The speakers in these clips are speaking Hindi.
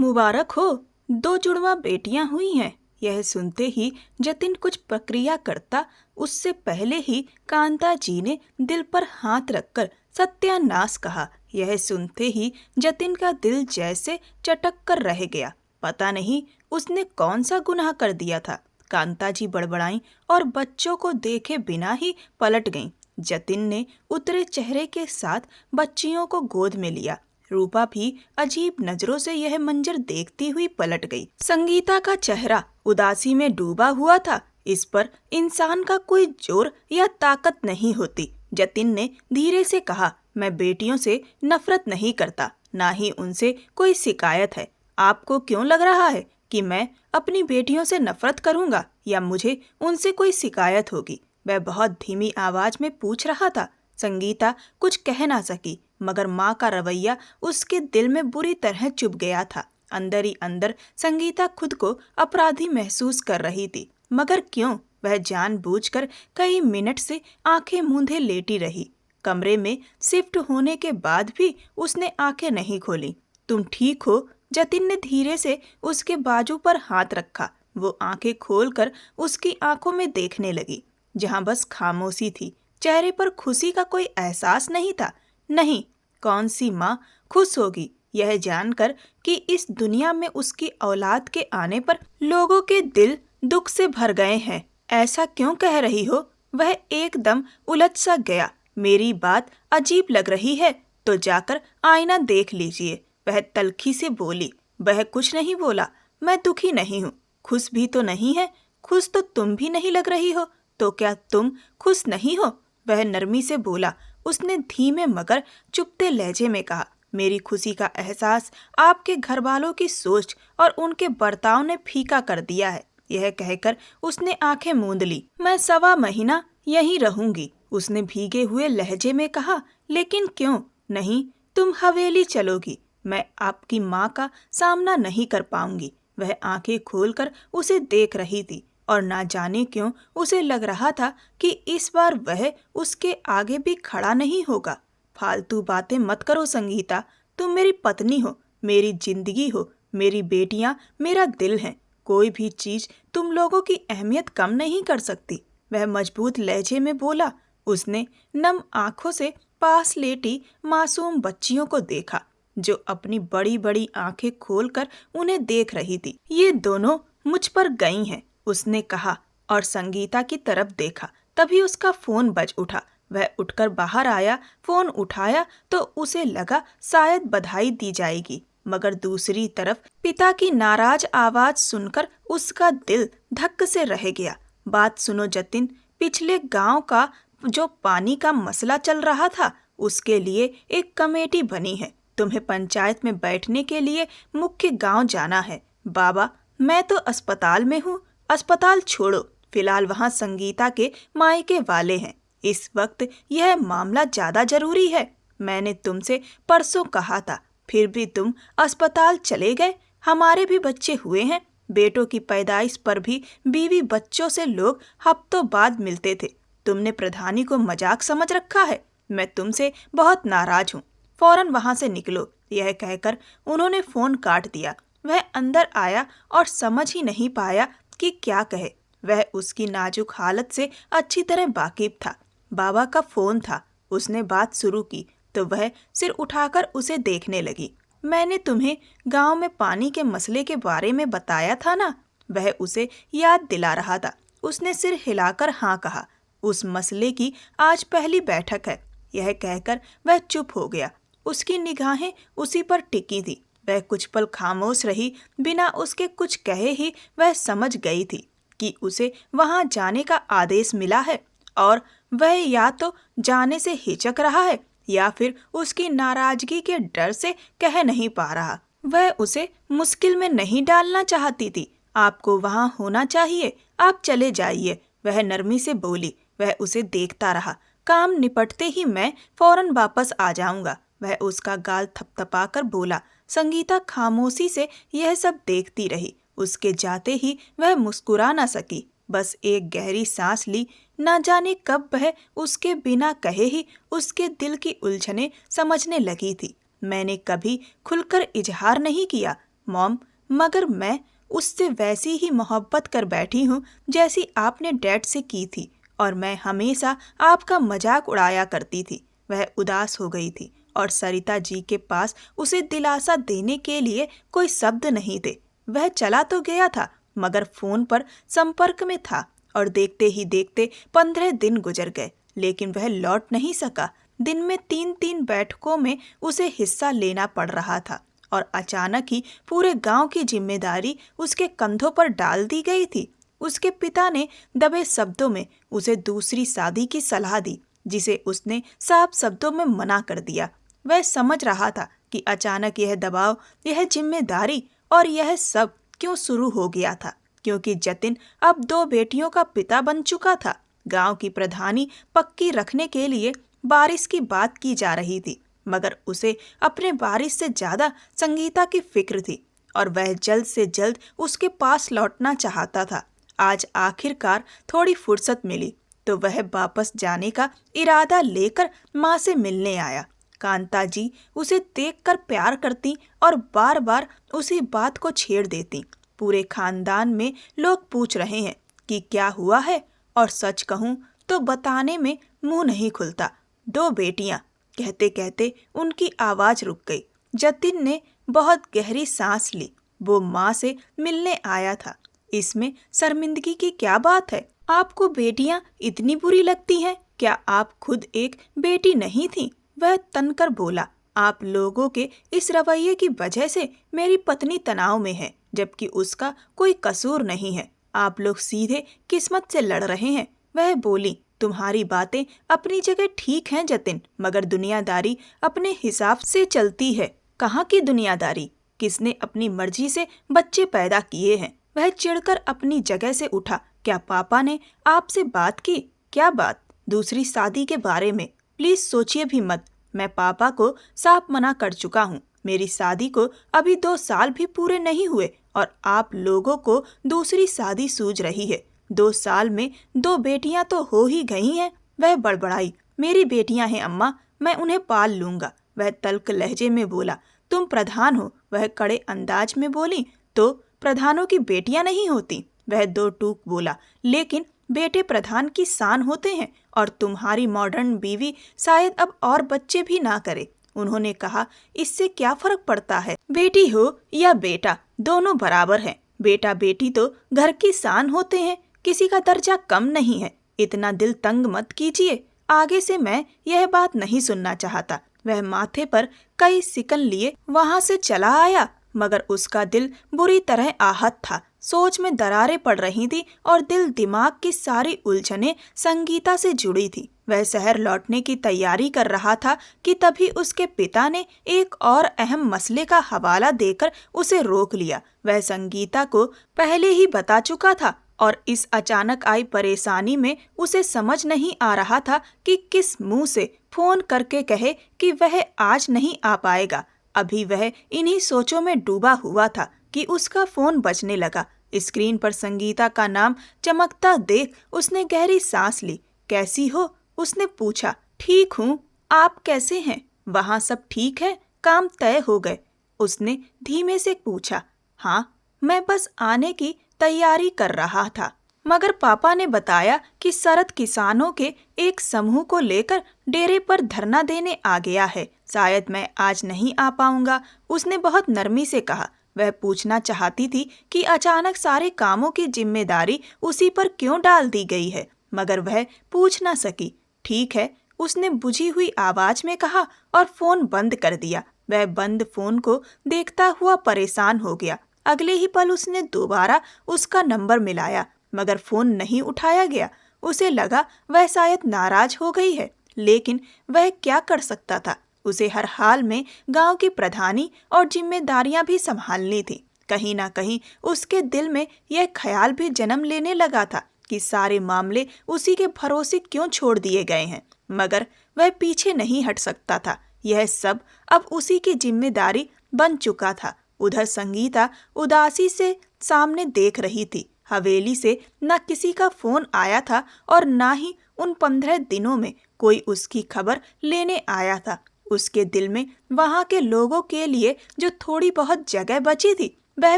मुबारक हो, 2 जुड़वा बेटियां हुई हैं। यह सुनते ही जतिन कुछ प्रक्रिया करता, उससे पहले ही कांता जी ने दिल पर हाथ रखकर सत्यानाश कहा। यह सुनते ही जतिन का दिल जैसे चटक कर रह गया। पता नहीं उसने कौन सा गुनाह कर दिया था। कांता जी बड़बड़ाई और बच्चों को देखे बिना ही पलट गईं। जतिन ने उतरे चेहरे के साथ बच्चियों को गोद में लिया। रूपा भी अजीब नजरों से यह मंजर देखती हुई पलट गई। संगीता का चेहरा उदासी में डूबा हुआ था। इस पर इंसान का कोई जोर या ताकत नहीं होती। जतिन ने धीरे से कहा, मैं बेटियों से नफरत नहीं करता, ना ही उनसे कोई शिकायत है। आपको क्यों लग रहा है कि मैं अपनी बेटियों से नफरत करूंगा या मुझे उनसे कोई शिकायत होगी? वह बहुत धीमी आवाज में पूछ रहा था। संगीता कुछ कह ना सकी, मगर माँ का रवैया उसके दिल में बुरी तरह चुभ गया था। अंदर ही अंदर संगीता खुद को अपराधी महसूस कर रही थी, मगर क्यों? वह जानबूझकर कई मिनट से आंखें मूंधे लेटी रही। कमरे में शिफ्ट होने के बाद भी उसने आंखें नहीं खोली। तुम ठीक हो? जतिन ने धीरे से उसके बाजू पर हाथ रखा। वो आंखें खोलकर उसकी आंखों में देखने लगी, जहां बस खामोशी थी। चेहरे पर खुशी का कोई एहसास नहीं था। नहीं, कौन सी माँ खुश होगी यह जानकर कि इस दुनिया में उसकी औलाद के आने पर लोगों के दिल दुख से भर गए हैं। ऐसा क्यों कह रही हो? वह एकदम उलझ सा गया। मेरी बात अजीब लग रही है तो जाकर आईना देख लीजिए, वह तल्खी से बोली। वह कुछ नहीं बोला। मैं दुखी नहीं हूँ, खुश भी तो नहीं है। खुश तो तुम भी नहीं लग रही हो, तो क्या तुम खुश नहीं हो? वह नरमी से बोला। उसने धीमे मगर चुपते लहजे में कहा, मेरी खुशी का एहसास आपके घर वालों की सोच और उनके बर्ताव ने फीका कर दिया है। यह कहकर उसने आंखें मूंद ली। मैं 1.25 महीना यहीं रहूंगी, उसने भीगे हुए लहजे में कहा। लेकिन क्यों? नहीं, तुम हवेली चलोगी। मैं आपकी माँ का सामना नहीं कर पाऊंगी। वह आंखें खोलकर उसे देख रही थी और ना जाने क्यों उसे लग रहा था कि इस बार वह उसके आगे भी खड़ा नहीं होगा। फालतू बातें मत करो संगीता, तुम मेरी पत्नी हो, मेरी जिंदगी हो, मेरी बेटियां मेरा दिल हैं। कोई भी चीज तुम लोगों की अहमियत कम नहीं कर सकती, वह मजबूत लहजे में बोला। उसने नम आंखों से पास लेटी मासूम बच्चियों को देखा, जो अपनी बड़ी बड़ी आंखें खोलकर उन्हें देख रही थी। ये दोनों मुझ पर गई हैं, उसने कहा और संगीता की तरफ देखा। तभी उसका फोन बज उठा। वह उठकर बाहर आया। फोन उठाया तो उसे लगा शायद बधाई दी जाएगी, मगर दूसरी तरफ पिता की नाराज आवाज सुनकर उसका दिल धक्क से रह गया। बात सुनो जतिन, पिछले गांव का जो पानी का मसला चल रहा था, उसके लिए एक कमेटी बनी है। तुम्हें पंचायत में बैठने के लिए मुख्य गांव जाना है। बाबा, मैं तो अस्पताल में हूँ। अस्पताल छोड़ो, फिलहाल वहाँ संगीता के मायके वाले हैं। इस वक्त यह मामला ज्यादा जरूरी है। मैंने तुमसे परसों कहा था, फिर भी तुम अस्पताल चले गए। हमारे भी बच्चे हुए हैं। बेटों की पैदाइश पर भी बीवी बच्चों से लोग हफ्तों बाद मिलते थे। तुमने प्रधानी को मजाक समझ रखा है। मैं तुमसे बहुत नाराज हूँ, फौरन वहां से निकलो। यह कहकर उन्होंने फोन काट दिया। वह अंदर आया और समझ ही नहीं पाया कि क्या कहे। वह उसकी नाजुक हालत से अच्छी तरह वाकिफ था। बाबा का फोन था। उसने बात शुरू की तो वह सिर उठाकर उसे देखने लगी। मैंने तुम्हें गांव में पानी के मसले के बारे में बताया था ना? वह उसे याद दिला रहा था। उसने सिर हिलाकर हाँ कहा। उस मसले की आज पहली बैठक है। यह कहकर वह चुप हो गया। उसकी निगाहें उसी पर टिकी थी। वह कुछ पल खामोश रही। बिना उसके कुछ कहे ही वह समझ गई थी कि उसे वहां जाने का आदेश मिला है और वह या तो जाने से हिचक रहा है या फिर उसकी नाराजगी के डर से कह नहीं पा रहा। वह उसे मुश्किल में नहीं डालना चाहती थी। आपको वहां होना चाहिए, आप चले जाइए, वह नरमी से बोली। वह उसे देखता रहा। काम निपटते ही मैं फौरन वापस आ जाऊंगा, वह उसका गाल थपथपाकर बोला। संगीता खामोशी से यह सब देखती रही। उसके जाते ही वह मुस्कुरा न सकी, बस एक गहरी सांस ली। न जाने कब वह उसके बिना कहे ही उसके दिल की उलझने समझने लगी थी। मैंने कभी खुलकर इजहार नहीं किया, मॉम, मगर मैं उससे वैसी ही मोहब्बत कर बैठी हूँ जैसी आपने डैड से की थी, और मैं हमेशा आपका मजाक उड़ाया करती थी। वह उदास हो गई थी और सरिता जी के पास उसे दिलासा देने के लिए कोई शब्द नहीं थे। वह चला तो गया था, मगर फोन पर संपर्क में था, और देखते ही देखते 15 दिन गुजर गए, लेकिन वह लौट नहीं सका। दिन में 3-3 बैठकों में उसे हिस्सा लेना पड़ रहा था, और अचानक ही पूरे गांव की जिम्मेदारी उसके कंधों पर डाल दी गई थी। उसके पिता ने दबे शब्दों में उसे दूसरी शादी की सलाह दी, जिसे उसने साफ शब्दों में मना कर दिया। वह समझ रहा था कि अचानक यह दबाव, यह जिम्मेदारी और यह सब क्यों शुरू हो गया था, क्योंकि जतिन अब 2 बेटियों का पिता बन चुका था। गांव की प्रधानी पक्की रखने के लिए बारिश की बात की जा रही थी, मगर उसे अपने बारिश से ज्यादा संगीता की फिक्र थी, और वह जल्द से जल्द उसके पास लौटना चाहता था। आज आखिरकार थोड़ी फुर्सत मिली तो वह वापस जाने का इरादा लेकर माँ से मिलने आया। कांता जी उसे देखकर प्यार करती और बार बार उसी बात को छेड़ देती। पूरे खानदान में लोग पूछ रहे हैं कि क्या हुआ है, और सच कहूँ तो बताने में मुंह नहीं खुलता। 2 बेटियां, कहते कहते उनकी आवाज रुक गई। जतिन ने बहुत गहरी सांस ली। वो माँ से मिलने आया था। इसमें शर्मिंदगी की क्या बात है? आपको बेटियां इतनी बुरी लगती हैं? क्या आप खुद एक बेटी नहीं थी? वह तनकर बोला। आप लोगों के इस रवैये की वजह से मेरी पत्नी तनाव में है, जबकि उसका कोई कसूर नहीं है। आप लोग सीधे किस्मत से लड़ रहे हैं। वह बोली। तुम्हारी बातें अपनी जगह ठीक हैं जतिन, मगर दुनियादारी अपने हिसाब से चलती है। कहाँ की दुनियादारी? किसने अपनी मर्जी से बच्चे पैदा किए हैं? वह चिढ़कर अपनी जगह से उठा। क्या पापा ने आपसे बात की? क्या बात? दूसरी शादी के बारे में। प्लीज सोचिए भी मत। मैं पापा को साफ मना कर चुका हूँ। मेरी शादी को अभी 2 साल भी पूरे नहीं हुए, और आप लोगों को दूसरी शादी सूझ रही है। 2 साल में 2 बेटियां तो हो ही गई हैं। वह बड़बड़ाई। मेरी बेटियां हैं अम्मा, मैं उन्हें पाल लूंगा। वह तल्ख लहजे में बोला। तुम प्रधान हो? वह कड़े अंदाज में बोली। तो प्रधानों की बेटियां नहीं होती? वह 2 टूक बोला। लेकिन बेटे प्रधान की शान होते हैं, और तुम्हारी मॉडर्न बीवी शायद अब और बच्चे भी ना करे। उन्होंने कहा, इससे क्या फर्क पड़ता है? बेटी हो या बेटा, दोनों बराबर हैं। बेटा बेटी तो घर की शान होते हैं, किसी का दर्जा कम नहीं है। इतना दिल तंग मत कीजिए। आगे से मैं यह बात नहीं सुनना चाहता। वह माथे पर कई सिकन लिए वहां से चला आया, मगर उसका दिल बुरी तरह आहत था। सोच में दरारें पड़ रही थी, और दिल दिमाग की सारी उलझनें संगीता से जुड़ी थी। वह शहर लौटने की तैयारी कर रहा था कि तभी उसके पिता ने एक और अहम मसले का हवाला देकर उसे रोक लिया। वह संगीता को पहले ही बता चुका था, और इस अचानक आई परेशानी में उसे समझ नहीं आ रहा था कि किस मुंह से फोन करके कहे कि वह आज नहीं आ पाएगा। अभी वह इन्हीं सोचों में डूबा हुआ था कि उसका फोन बजने लगा। स्क्रीन पर संगीता का नाम चमकता देख उसने गहरी सांस ली। कैसी हो? उसने पूछा। ठीक हूँ, आप कैसे हैं? वहाँ सब ठीक है? काम तय हो गए? उसने धीमे से पूछा। हाँ, मैं बस आने की तैयारी कर रहा था, मगर पापा ने बताया कि शरद किसानों के एक समूह को लेकर डेरे पर धरना देने आ गया है। शायद मैं आज नहीं आ पाऊंगा, उसने बहुत नरमी से कहा। वह पूछना चाहती थी कि अचानक सारे कामों की जिम्मेदारी उसी पर क्यों डाल दी गई है, मगर वह पूछ ना सकी। ठीक है, उसने बुझी हुई आवाज में कहा, और फोन बंद कर दिया। वह बंद फोन को देखता हुआ परेशान हो गया। अगले ही पल उसने दोबारा उसका नंबर मिलाया, मगर फोन नहीं उठाया गया। उसे लगा वह शायद नाराज हो गई है, लेकिन वह क्या कर सकता था? उसे हर हाल में गांव की प्रधानी और जिम्मेदारियां भी संभालनी थी। कहीं ना कहीं उसके दिल में यह ख्याल भी जन्म लेने लगा था कि सारे मामले उसी के भरोसे क्यों छोड़ दिए गए हैं, मगर वह पीछे नहीं हट सकता था। यह सब अब उसी की जिम्मेदारी बन चुका था। उधर संगीता उदासी से सामने देख रही थी। हवेली से न किसी का फोन आया था, और न ही उन 15 दिनों में कोई उसकी खबर लेने आया था। उसके दिल में वहां के लोगों के लिए जो थोड़ी बहुत जगह बची थी, वह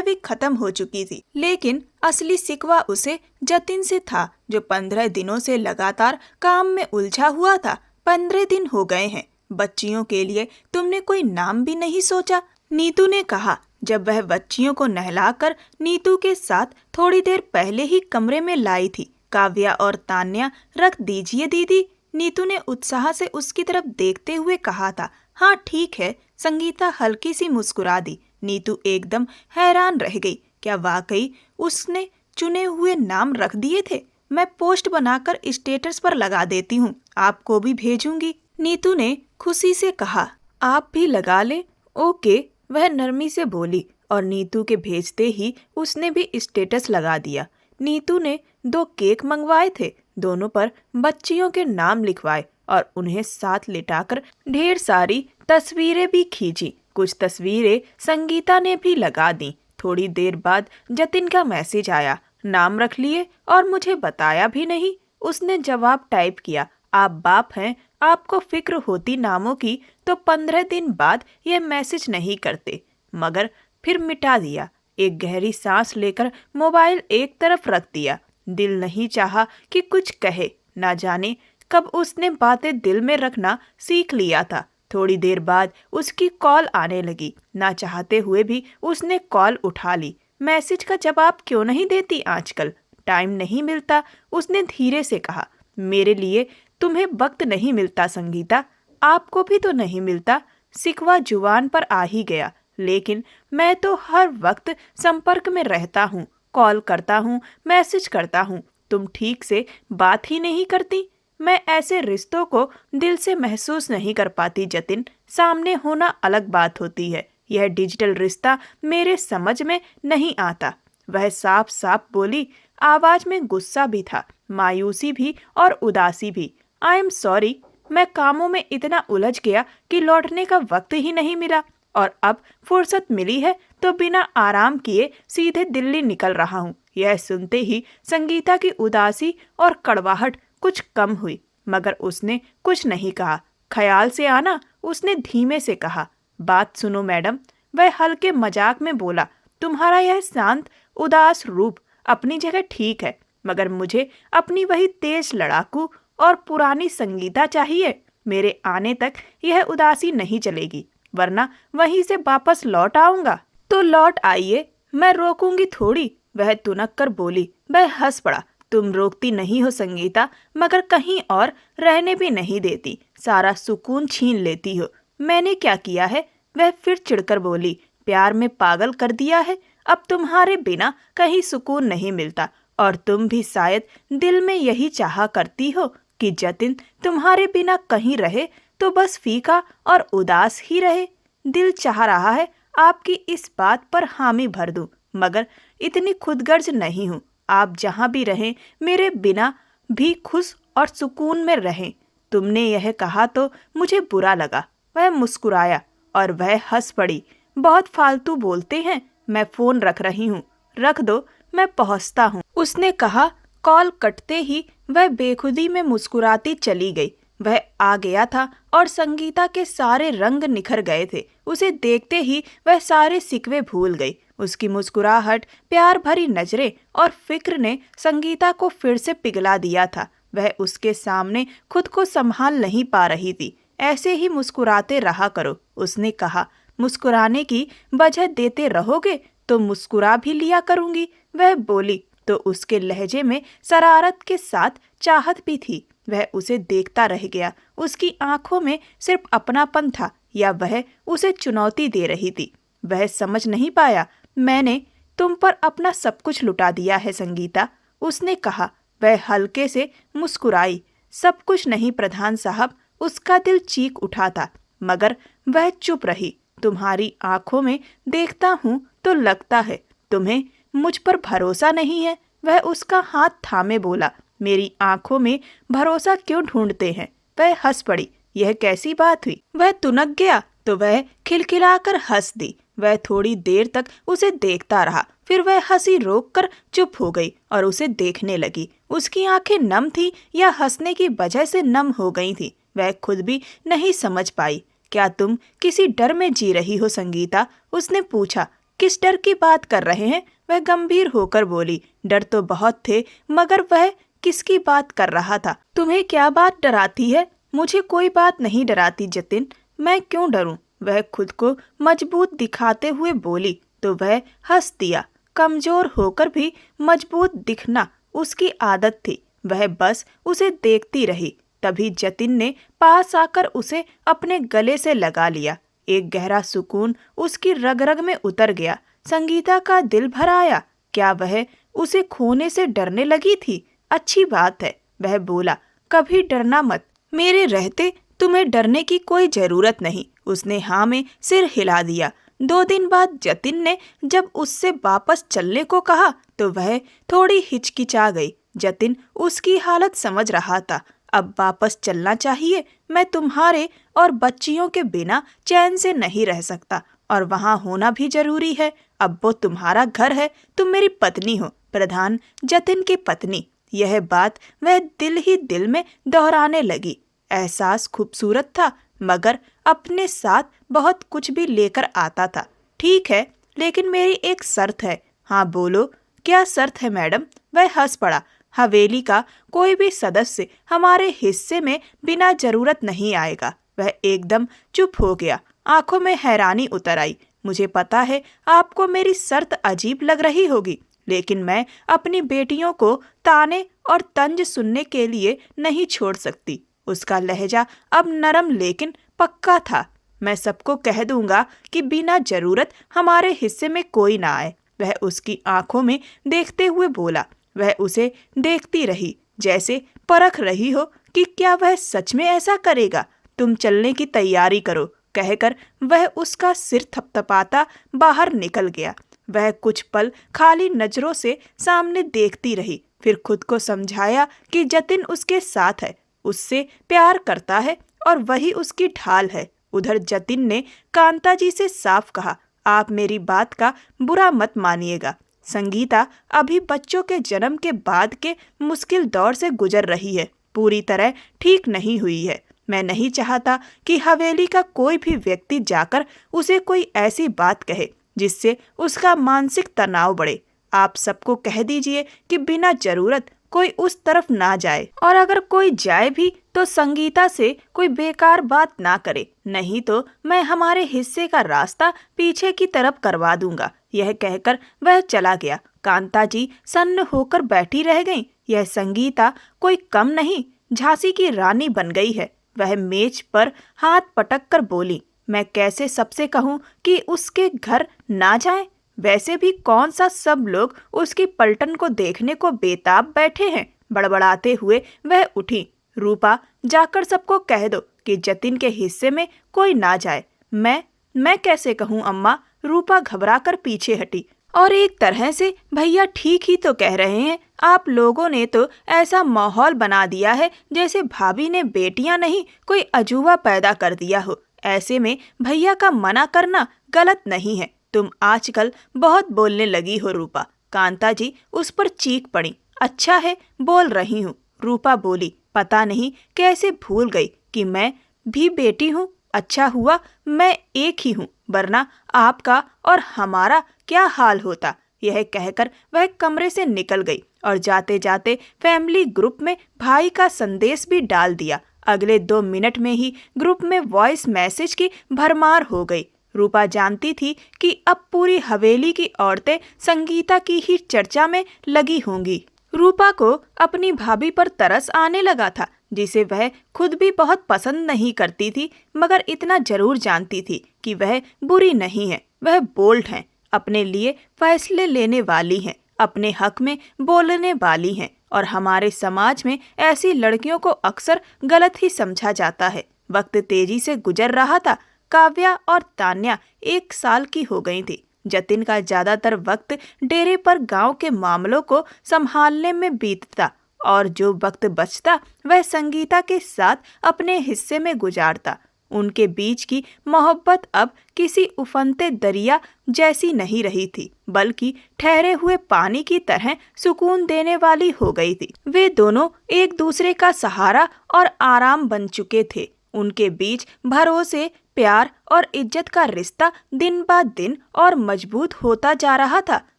भी खत्म हो चुकी थी। लेकिन असली शिकवा उसे जतिन से था, जो 15 दिनों से लगातार काम में उलझा हुआ था। 15 दिन हो गए हैं, बच्चियों के लिए तुमने कोई नाम भी नहीं सोचा, नीतू ने कहा जब वह बच्चियों को नहलाकर नीतू के साथ थोड़ी देर पहले ही कमरे में लाई थी। काव्या और तान्या, रख दीजिए दीदी, नीतू ने उत्साह से उसकी तरफ देखते हुए कहा था। हाँ ठीक है, संगीता हल्की सी मुस्कुरा दी। नीतू एकदम हैरान रह गई। क्या वाकई उसने चुने हुए नाम रख दिए थे? मैं पोस्ट बनाकर स्टेटस पर लगा देती हूँ, आपको भी भेजूंगी, नीतू ने खुशी से कहा। आप भी लगा ले। ओके, वह नरमी से बोली और नीतू के भेजते ही उसने भी स्टेटस लगा दिया। नीतू ने 2 केक मंगवाए थे, दोनों पर बच्चियों के नाम लिखवाए और उन्हें साथ लिटाकर ढेर सारी तस्वीरें भी खींची। कुछ तस्वीरें संगीता ने भी लगा दी। थोड़ी देर बाद जतिन का मैसेज आया, नाम रख लिए और मुझे बताया भी नहीं। उसने जवाब टाइप किया, आप बाप हैं, आपको फिक्र होती नामों की तो 15 दिन बाद यह मैसेज नहीं करते। मगर फिर मिटा दिया। एक गहरी सांस लेकर मोबाइल एक तरफ रख दिया। दिल नहीं चाहा कि कुछ कहे, ना जाने कब उसने बातें दिल में रखना सीख लिया था। थोड़ी देर बाद उसकी कॉल आने लगी। ना चाहते हुए भी उसने कॉल उठा ली। मैसेज का जवाब क्यों नहीं देती आजकल? टाइम नहीं मिलता, उसने धीरे से कहा। मेरे लिए तुम्हें वक्त नहीं मिलता संगीता, आपको भी तो नहीं मिलता। शिकवा जुबान पर आ ही गया, लेकिन मैं तो हर वक्त संपर्क में रहता हूँ, कॉल करता हूँ, मैसेज करता हूँ, तुम ठीक से बात ही नहीं करती। मैं ऐसे रिश्तों को दिल से महसूस नहीं कर पाती जतिन। सामने होना अलग बात होती है, यह डिजिटल रिश्ता मेरे समझ में नहीं आता। वह साफ साफ बोली। आवाज में गुस्सा भी था, मायूसी भी और उदासी भी। आई एम सॉरी, मैं कामों में इतना उलझ गया कि लौटने का वक्त ही नहीं मिला, और अब फुर्सत मिली है तो बिना आराम किए सीधे दिल्ली निकल रहा हूँ। यह सुनते ही संगीता की उदासी और कड़वाहट कुछ कम हुई, मगर उसने कुछ नहीं कहा। ख्याल से आना, उसने धीमे से कहा। बात सुनो मैडम, वह हल्के मजाक में बोला। तुम्हारा यह शांत उदास रूप अपनी जगह ठीक है, मगर मुझे अपनी वही तेज लड़ाकू और पुरानी संगीता चाहिए। मेरे आने तक यह उदासी नहीं चलेगी, वरना वहीं से वापस लौट आऊंगा। तो लौट आइए, मैं रोकूंगी थोड़ी, वह तुनक कर बोली। वह हंस पड़ा। तुम रोकती नहीं हो संगीता, मगर कहीं और रहने भी नहीं देती, सारा सुकून छीन लेती हो। मैंने क्या किया है? वह फिर चिढ़कर बोली। प्यार में पागल कर दिया है, अब तुम्हारे बिना कहीं सुकून नहीं मिलता, और तुम भी शायद दिल में यही चाहा करती हो कि जतिन तुम्हारे बिना कहीं रहे तो बस फीका और उदास ही रहे। दिल चाह रहा है आपकी इस बात पर हामी भर दूं, मगर इतनी खुदगर्ज नहीं हूँ। आप जहाँ भी रहें, मेरे बिना भी खुश और सुकून में रहें। तुमने यह कहा तो मुझे बुरा लगा। वह मुस्कुराया और वह हंस पड़ी। बहुत फालतू बोलते हैं, मैं फोन रख रही हूँ। रख दो, मैं पहुँचता हूँ, उसने कहा। कॉल कटते ही वह बेखुदी में मुस्कुराती चली गई। वह आ गया था और संगीता के सारे रंग निखर गए थे। उसे देखते ही वह सारे सिकवे भूल गई। उसकी मुस्कुराहट, प्यार भरी नजरें और फिक्र ने संगीता को फिर से पिघला दिया था। वह उसके सामने खुद को संभाल नहीं पा रही थी। ऐसे ही मुस्कुराते रहा करो, उसने कहा। मुस्कुराने की वजह देते रहोगे तो मुस्कुरा भी लिया करूंगी, वह बोली। तो उसके लहजे में शरारत के साथ चाहत भी थी। वह उसे देखता रह गया। उसकी आंखों में सिर्फ अपनापन था, या वह उसे चुनौती दे रही थी। वह समझ नहीं पाया। मैंने तुम पर अपना सब कुछ लुटा दिया है संगीता, उसने कहा। वह हल्के से मुस्कुराई। सब कुछ नहीं प्रधान साहब, उसका दिल चीख उठा था, मगर वह चुप रही। तुम्हारी आंखों में देखता हूँ तो लगता है तुम्हें मुझ पर भरोसा नहीं है, वह उसका हाथ थामे बोला। मेरी आंखों में भरोसा क्यों ढूंढते हैं? वह हंस पड़ी। यह कैसी बात हुई? वह तुनक गया तो वह खिलखिलाकर हंस दी। वह थोड़ी देर तक उसे देखता रहा, फिर वह हंसी रोककर चुप हो गई और उसे देखने लगी। उसकी आंखें नम थी या हंसने की वजह से नम हो गई थी, वह खुद भी नहीं समझ पाई। क्या तुम किसी डर में जी रही हो संगीता? उसने पूछा। किस डर की बात कर रहे हैं? वह गंभीर होकर बोली। डर तो बहुत थे, मगर वह किसकी बात कर रहा था? तुम्हें क्या बात डराती है? मुझे कोई बात नहीं डराती जतिन, मैं क्यों डरूं? वह खुद को मजबूत दिखाते हुए बोली तो वह हंस दिया। कमजोर होकर भी मजबूत दिखना उसकी आदत थी। वह बस उसे देखती रही। तभी जतिन ने पास आकर उसे अपने गले से लगा लिया। एक गहरा सुकून उसकी रग रग में उतर गया। संगीता का दिल भर आया। क्या वह उसे खोने से डरने लगी थी? अच्छी बात है, वह बोला। कभी डरना मत, मेरे रहते तुम्हें डरने की कोई जरूरत नहीं। उसने हाँ में सिर हिला दिया। 2 दिन बाद जतिन ने जब उससे वापस चलने को कहा तो वह थोड़ी हिचकिचा गई। जतिन उसकी हालत समझ रहा था। अब वापस चलना चाहिए। मैं तुम्हारे और बच्चियों के बिना चैन से नहीं रह सकता, और वहाँ होना भी जरूरी है। अब वो तुम्हारा घर है, तुम मेरी पत्नी हो, प्रधान जतिन की पत्नी। यह बात वह दिल ही दिल में दोहराने लगी। एहसास खूबसूरत था, मगर अपने साथ बहुत कुछ भी लेकर आता था। ठीक है, लेकिन मेरी एक शर्त है। हाँ बोलो, क्या शर्त है मैडम? वह हंस पड़ा। हवेली का कोई भी सदस्य हमारे हिस्से में बिना जरूरत नहीं आएगा। वह एकदम चुप हो गया। आंखों में हैरानी उतर आई। मुझे पता है आपको मेरी शर्त अजीब लग रही होगी, लेकिन मैं अपनी बेटियों को ताने और तंज सुनने के लिए नहीं छोड़ सकती। उसका लहजा अब नरम लेकिन पक्का था। मैं सबको कह दूंगा कि बिना जरूरत हमारे हिस्से में कोई ना आए। वह उसकी आंखों में देखते हुए बोला। वह उसे देखती रही, जैसे परख रही हो कि क्या वह सच में ऐसा करेगा। तुम चलने की तैयारी करो, कहकर वह उसका सिर थपथपाता बाहर निकल गया। वह कुछ पल खाली नजरों से सामने देखती रही, फिर खुद को समझाया कि जतिन उसके साथ है, उससे प्यार करता है और वही उसकी ढाल है। उधर जतिन ने कांता जी से साफ कहा, आप मेरी बात का बुरा मत मानिएगा। संगीता अभी बच्चों के जन्म के बाद के मुश्किल दौर से गुजर रही है, पूरी तरह ठीक नहीं हुई है। मैं नहीं चाहता कि हवेली का कोई भी व्यक्ति जाकर उसे कोई ऐसी बात कहे जिससे उसका मानसिक तनाव बढ़े। आप सबको कह दीजिए कि बिना जरूरत कोई उस तरफ ना जाए, और अगर कोई जाए भी तो संगीता से कोई बेकार बात ना करे, नहीं तो मैं हमारे हिस्से का रास्ता पीछे की तरफ करवा दूंगा। यह कहकर वह चला गया। कांता जी सन्न होकर बैठी रह गईं। यह संगीता कोई कम नहीं, झांसी की रानी बन गई है। वह मेज पर हाथ पटक कर बोली, मैं कैसे सबसे कहूँ कि उसके घर ना जाएं? वैसे भी कौन सा सब लोग उसकी पलटन को देखने को बेताब बैठे हैं। बड़बड़ाते हुए वह उठी। रूपा, जाकर सबको कह दो कि जतिन के हिस्से में कोई ना जाए। मैं कैसे कहूँ अम्मा? रूपा घबराकर पीछे हटी। और एक तरह से भैया ठीक ही तो कह रहे हैं। आप लोगों ने तो ऐसा माहौल बना दिया है जैसे भाभी ने बेटियां नहीं कोई अजूबा पैदा कर दिया हो। ऐसे में भैया का मना करना गलत नहीं है। तुम आजकल बहुत बोलने लगी हो रूपा। कांता जी उस पर चीख पड़ी। अच्छा है, बोल रही हूँ, रूपा बोली। पता नहीं कैसे भूल गई कि मैं भी बेटी हूँ। अच्छा हुआ मैं एक ही हूँ, वरना आपका और हमारा क्या हाल होता। यह कहकर वह कमरे से निकल गई और जाते जाते फैमिली ग्रुप में भाई का संदेश भी डाल दिया। अगले 2 मिनट में ही ग्रुप में वॉइस मैसेज की भरमार हो गई। रूपा जानती थी कि अब पूरी हवेली की औरतें संगीता की ही चर्चा में लगी होंगी। रूपा को अपनी भाभी पर तरस आने लगा था, जिसे वह खुद भी बहुत पसंद नहीं करती थी, मगर इतना जरूर जानती थी कि वह बुरी नहीं है। वह बोल्ड हैं, अपने लिए फैसले लेने वाली हैं, अपने हक में बोलने वाली हैं, और हमारे समाज में ऐसी लड़कियों को अक्सर गलत ही समझा जाता है। वक्त तेजी से गुजर रहा था। काव्या और तान्या 1 साल की हो गई थी। जतिन का ज्यादातर वक्त डेरे पर गांव के मामलों को संभालने में बीतता, और जो वक्त बचता वह संगीता के साथ अपने हिस्से में गुजारता। उनके बीच की मोहब्बत अब किसी उफनते दरिया जैसी नहीं रही थी, बल्कि ठहरे हुए पानी की तरह सुकून देने वाली हो गई थी। वे दोनों एक दूसरे का सहारा और आराम बन चुके थे। उनके बीच भरोसे, प्यार और इज्जत का रिश्ता दिन ब दिन और मजबूत होता जा रहा था।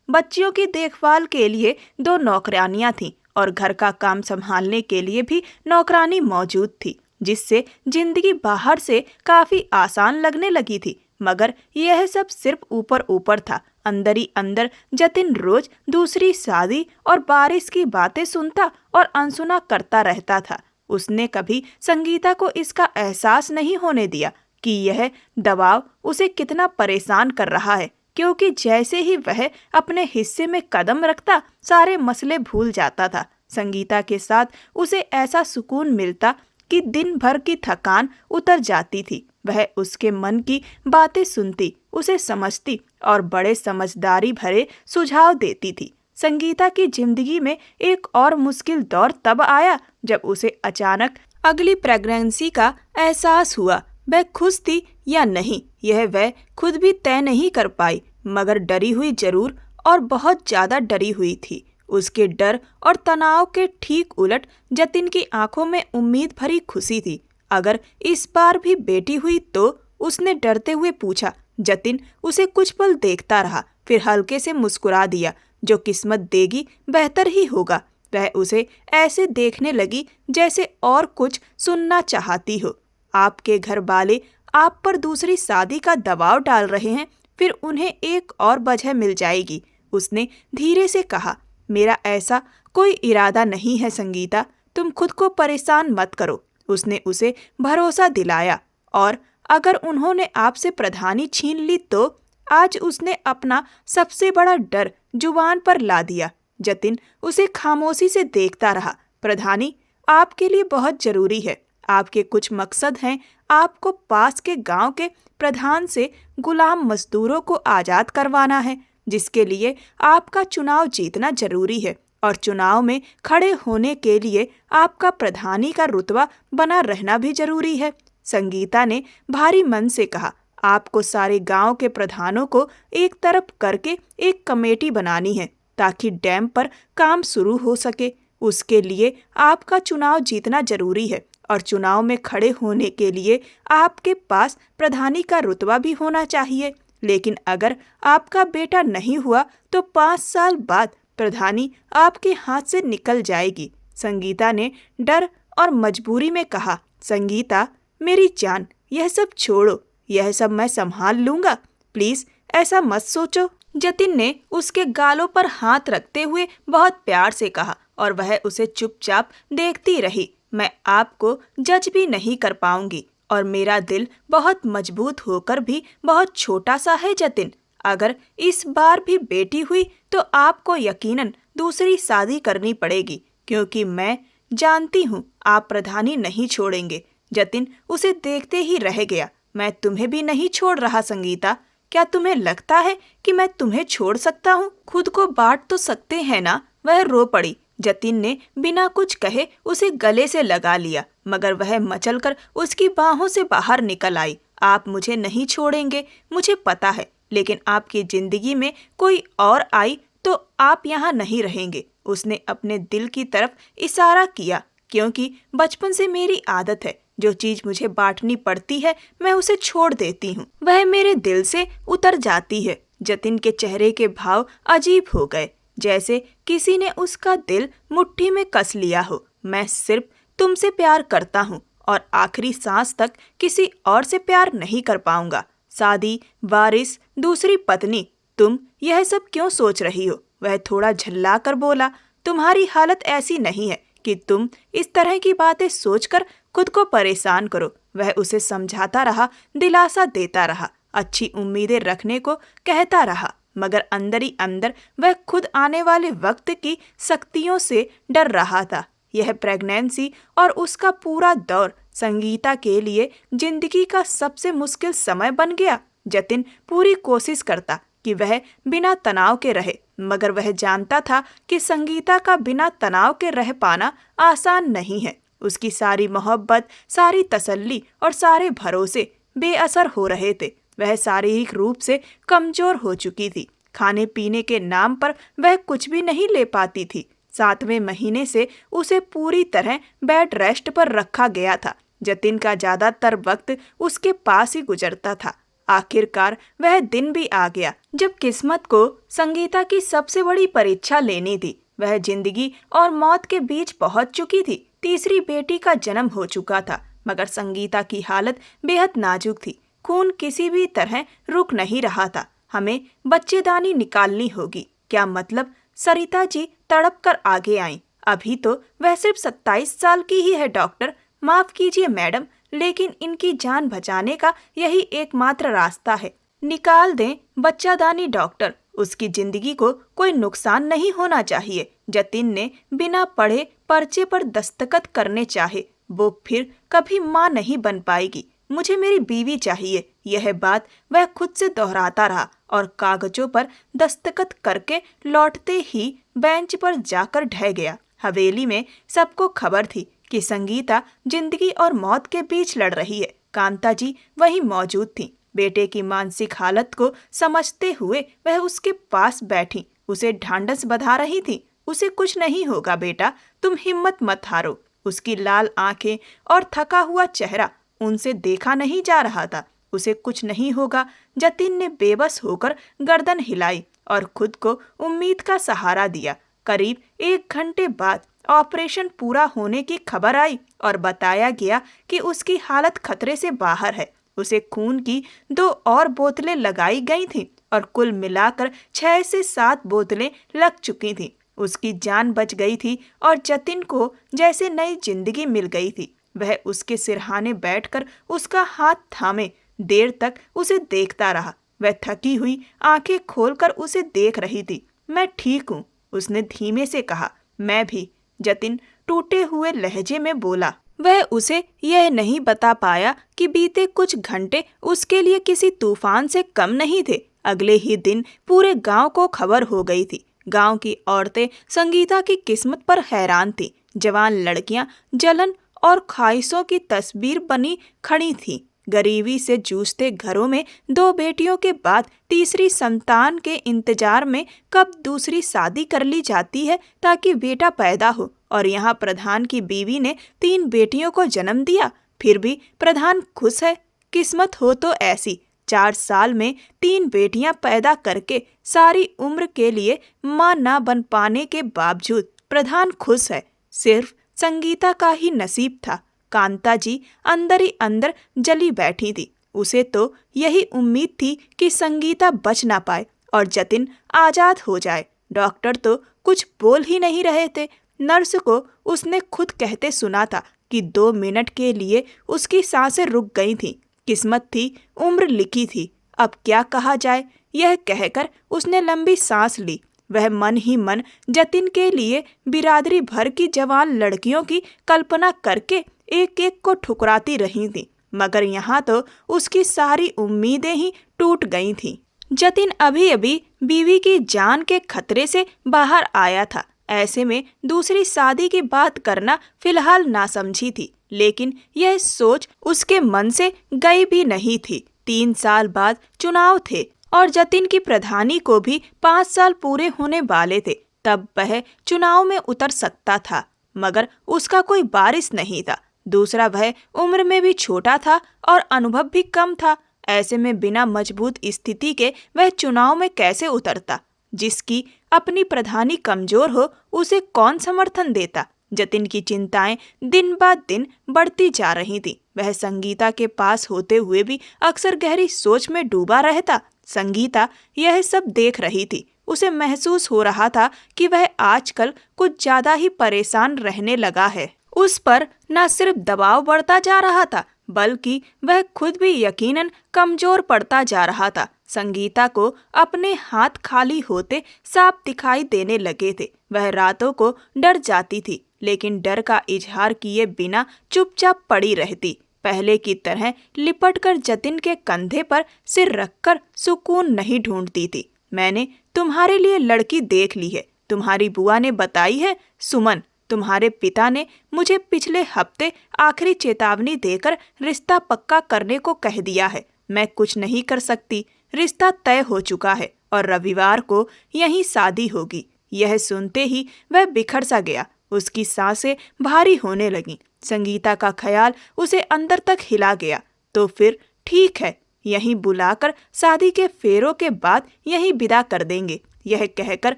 बच्चियों की देखभाल के लिए 2 नौकरानियां थीं और घर का काम संभालने के लिए भी नौकरानी मौजूद थी, जिससे जिंदगी बाहर से काफी आसान लगने लगी थी। मगर यह सब सिर्फ ऊपर ऊपर था। अंदर ही अंदर जतिन रोज दूसरी शादी और बारिश की बातें सुनता और अनसुना करता रहता था। उसने कभी संगीता को इसका एहसास नहीं होने दिया कि यह दबाव उसे कितना परेशान कर रहा है, क्योंकि जैसे ही वह अपने हिस्से में कदम रखता सारे मसले भूल जाता था। संगीता के साथ उसे ऐसा सुकून मिलता कि दिन भर की थकान उतर जाती थी। वह उसके मन की बातें सुनती, उसे समझती और बड़े समझदारी भरे सुझाव देती थी। संगीता की जिंदगी में एक और मुश्किल दौर तब आया जब उसे अचानक अगली प्रेगनेंसी का एहसास हुआ। वह खुश थी या नहीं, यह वह खुद भी तय नहीं कर पाई, मगर डरी हुई जरूर और बहुत ज्यादा डरी हुई थी। उसके डर और तनाव के ठीक उलट जतिन की आंखों में उम्मीद भरी खुशी थी। अगर इस बार भी बेटी हुई तो? उसने डरते हुए पूछा। जतिन उसे कुछ पल देखता रहा, फिर हल्के से मुस्कुरा दिया। जो किस्मत देगी बेहतर ही होगा। वह उसे ऐसे देखने लगी जैसे और कुछ सुनना चाहती हो। आपके घर वाले आप पर दूसरी शादी का दबाव डाल रहे हैं, फिर उन्हें एक और वजह मिल जाएगी। उसने धीरे से कहा, मेरा ऐसा कोई इरादा नहीं है संगीता, तुम खुद को परेशान मत करो। उसने उसे भरोसा दिलाया। और अगर उन्होंने आपसे प्रधानी छीन ली तो? आज उसने अपना सबसे बड़ा डर जुबान पर ला दिया। जतिन उसे खामोशी से देखता रहा। प्रधानी आपके लिए बहुत जरूरी है। आपके कुछ मकसद हैं। आपको पास के गांव के प्रधान से गुलाम मजदूरों को आजाद करवाना है, जिसके लिए आपका चुनाव जीतना जरूरी है। और चुनाव में खड़े होने के लिए आपका प्रधानी का रुतबा बना रहना भी जरूरी है। संगीता ने भारी मन से कहा, आपको सारे गांव के प्रधानों को एक तरफ करके एक कमेटी बनानी है ताकि डैम पर काम शुरू हो सके। उसके लिए आपका चुनाव जीतना जरूरी है और चुनाव में खड़े होने के लिए आपके पास प्रधानी का रुतबा भी होना चाहिए। लेकिन अगर आपका बेटा नहीं हुआ तो 5 साल बाद प्रधानी आपके हाथ से निकल जाएगी। संगीता ने डर और मजबूरी में कहा, संगीता मेरी जान, यह सब छोड़ो, यह सब मैं संभाल लूंगा, प्लीज ऐसा मत सोचो। जतिन ने उसके गालों पर हाथ रखते हुए बहुत प्यार से कहा और वह उसे चुपचाप देखती रही। मैं आपको जज भी नहीं कर पाऊंगी और मेरा दिल बहुत मजबूत होकर भी बहुत छोटा सा है जतिन। अगर इस बार भी बेटी हुई तो आपको यकीनन दूसरी शादी करनी पड़ेगी, क्योंकि मैं जानती हूँ आप प्रधानी नहीं छोड़ेंगे। जतिन उसे देखते ही रह गया। मैं तुम्हें भी नहीं छोड़ रहा संगीता। क्या तुम्हें लगता है कि मैं तुम्हें छोड़ सकता हूँ? खुद को बांट तो सकते हैं ना। वह रो पड़ी। जतिन ने बिना कुछ कहे उसे गले से लगा लिया, मगर वह मचलकर उसकी बाहों से बाहर निकल आई। आप मुझे नहीं छोड़ेंगे, मुझे पता है, लेकिन आपकी जिंदगी में कोई और आई तो आप यहाँ नहीं रहेंगे। उसने अपने दिल की तरफ इशारा किया, क्योंकि बचपन से मेरी आदत है, जो चीज मुझे बांटनी पड़ती है मैं उसे छोड़ देती हूँ, वह मेरे दिल से उतर जाती है। जतिन के चेहरे के भाव अजीब हो गए, जैसे किसी ने उसका दिल मुट्ठी में कस लिया हो। मैं सिर्फ तुमसे प्यार करता हूँ और आखिरी सांस तक किसी और से प्यार नहीं कर पाऊंगा। शादी, वारिस, दूसरी पत्नी, तुम यह सब क्यों सोच रही हो? वह थोड़ा झल्ला कर बोला, तुम्हारी हालत ऐसी नहीं है कि तुम इस तरह की बातें सोचकर खुद को परेशान करो। वह उसे समझाता रहा, दिलासा देता रहा, अच्छी उम्मीदें रखने को कहता रहा, मगर अंदर ही अंदर वह खुद आने वाले वक्त की सख्तियों से डर रहा था। यह प्रेगनेंसी और उसका पूरा दौर संगीता के लिए जिंदगी का सबसे मुश्किल समय बन गया। जतिन पूरी कोशिश करता कि वह बिना तनाव के रहे, मगर वह जानता था कि संगीता का बिना तनाव के रह पाना आसान नहीं है। उसकी सारी मोहब्बत, सारी तसल्ली और सारे भरोसे बेअसर हो रहे थे। वह शारीरिक रूप से कमजोर हो चुकी थी। खाने पीने के नाम पर वह कुछ भी नहीं ले पाती थी। 7वें महीने से उसे पूरी तरह बेड रेस्ट पर रखा गया था। जतिन का ज्यादातर वक्त उसके पास ही गुजरता था। आखिरकार वह दिन भी आ गया जब किस्मत को संगीता की सबसे बड़ी परीक्षा लेनी थी। वह जिंदगी और मौत के बीच पहुंच चुकी थी। तीसरी बेटी का जन्म हो चुका था, मगर संगीता की हालत बेहद नाजुक थी। खून किसी भी तरह रुक नहीं रहा था। हमें बच्चेदानी निकालनी होगी। क्या मतलब? सरिता जी तड़प कर आगे आईं। अभी तो वह सिर्फ 27 साल की ही है डॉक्टर। माफ कीजिए मैडम, लेकिन इनकी जान बचाने का यही एकमात्र रास्ता है। निकाल दें बच्चादानी डॉक्टर, उसकी जिंदगी को कोई नुकसान नहीं होना चाहिए। जतिन ने बिना पढ़े पर्चे पर दस्तखत करने चाहे। वो फिर कभी माँ नहीं बन पाएगी। मुझे मेरी बीवी चाहिए, यह बात वह खुद से दोहराता रहा और कागजों पर दस्तखत करके लौटते ही बेंच पर जाकर ढह गया। हवेली में सबको खबर थी कि संगीता जिंदगी और मौत के बीच लड़ रही है। कांता जी वहीं मौजूद थीं। बेटे की मानसिक हालत को समझते हुए वह उसके पास बैठी, उसे ढांढस बंधा रही थी। उसे कुछ नहीं होगा बेटा, तुम हिम्मत मत हारो। उसकी लाल आंखें और थका हुआ चेहरा उनसे देखा नहीं जा रहा था। उसे कुछ नहीं होगा। जतिन ने बेबस होकर गर्दन हिलाई और खुद को उम्मीद का सहारा दिया। करीब 1 घंटे बाद ऑपरेशन पूरा होने की खबर आई और बताया गया कि उसकी हालत खतरे से बाहर है। उसे खून की 2 और बोतलें लगाई गई थीं और कुल मिलाकर 6 से 7 बोतलें लग चुकी थीं। उसकी जान बच गई थी और जतिन को जैसे नई जिंदगी मिल गई थी। वह उसके सिरहाने बैठकर उसका हाथ थामे देर तक उसे देखता रहा। वह थकी हुई आंखें खोलकर उसे देख रही थी। मैं ठीक हूँ, उसने धीमे से कहा। मैं भी, जतिन टूटे हुए लहजे में बोला। वह उसे यह नहीं बता पाया कि बीते कुछ घंटे उसके लिए किसी तूफान से कम नहीं थे। अगले ही दिन पूरे गांव को खबर हो गई थी। गांव की औरतें संगीता की किस्मत पर हैरान थीं। जवान लड़कियां जलन और ख्वाहिशों की तस्वीर बनी खड़ी थीं। गरीबी से जूझते घरों में 2 बेटियों के बाद तीसरी संतान के इंतजार में कब दूसरी शादी कर ली जाती है ताकि बेटा पैदा हो। और यहाँ प्रधान की बीवी ने 3 बेटियों को जन्म दिया। फिर भी प्रधान खुश है। किस्मत हो तो ऐसी। 4 साल में 3 बेटियां पैदा करके सारी उम्र के लिए मां ना बन पाने के बावजूद प्रधान खुश है। सिर्फ संगीता का ही नसीब था। कांता जी अंदर ही अंदर जली बैठी थी। उसे तो यही उम्मीद थी कि संगीता बच ना पाए और जतिन आजाद हो जाए। डॉक्टर तो कुछ बोल ही नहीं रहे थे। नर्स को उसने खुद कहते सुना था कि 2 मिनट के लिए उसकी सांसें रुक गई थीं। किस्मत थी, उम्र लिखी थी। अब क्या कहा जाए? यह कहकर उसने लंबी सांस ली। वह मन ही मन जतिन के लिए बिरादरी भर की जवान लड़कियों की कल्पना करके एक एक को ठुकराती रही थी, मगर यहाँ तो उसकी सारी उम्मीदें ही टूट गई थीं। जतिन अभी अभी बीवी की जान के खतरे से बाहर आया था। ऐसे में दूसरी शादी की बात करना फिलहाल नासमझी थी, लेकिन यह सोच उसके मन से गई भी नहीं थी। 3 साल बाद चुनाव थे और जतिन की प्रधानी को भी 5 साल पूरे होने वाले थे। तब वह चुनाव में उतर सकता था, मगर उसका कोई वारिस नहीं था। दूसरा, वह उम्र में भी छोटा था और अनुभव भी कम था। ऐसे में बिना मजबूत स्थिति के वह चुनाव में कैसे उतरता? जिसकी अपनी प्रधानी कमजोर हो, उसे कौन समर्थन देता? जतिन की चिंताएं दिन बाद दिन बढ़ती जा रही थीं। वह संगीता के पास होते हुए भी अक्सर गहरी सोच में डूबा रहता। संगीता यह सब देख रही थी। उसे महसूस हो रहा था कि वह आजकल कुछ ज्यादा ही परेशान रहने लगा है। उस पर न सिर्फ दबाव बढ़ता जा रहा था, बल्कि वह खुद भी यकीनन कमजोर पड़ता जा रहा था। संगीता को अपने हाथ खाली होते साफ दिखाई देने लगे थे। वह रातों को डर जाती थी, लेकिन डर का इजहार किए बिना चुपचाप पड़ी रहती। पहले की तरह लिपटकर जतिन के कंधे पर सिर रखकर सुकून नहीं ढूंढती थी। मैंने तुम्हारे लिए लड़की देख ली है, तुम्हारी बुआ ने बताई है। सुमन, तुम्हारे पिता ने मुझे पिछले हफ्ते आखिरी चेतावनी देकर रिश्ता पक्का करने को कह दिया है। मैं कुछ नहीं कर सकती। रिश्ता तय हो चुका है और रविवार को यहीं शादी होगी। यह सुनते ही वह बिखर सा गया। उसकी सांसें भारी होने लगीं। संगीता का ख्याल उसे अंदर तक हिला गया। तो फिर ठीक है, यहीं बुलाकर शादी के फेरों के बाद यहीं विदा कर देंगे। यह कहकर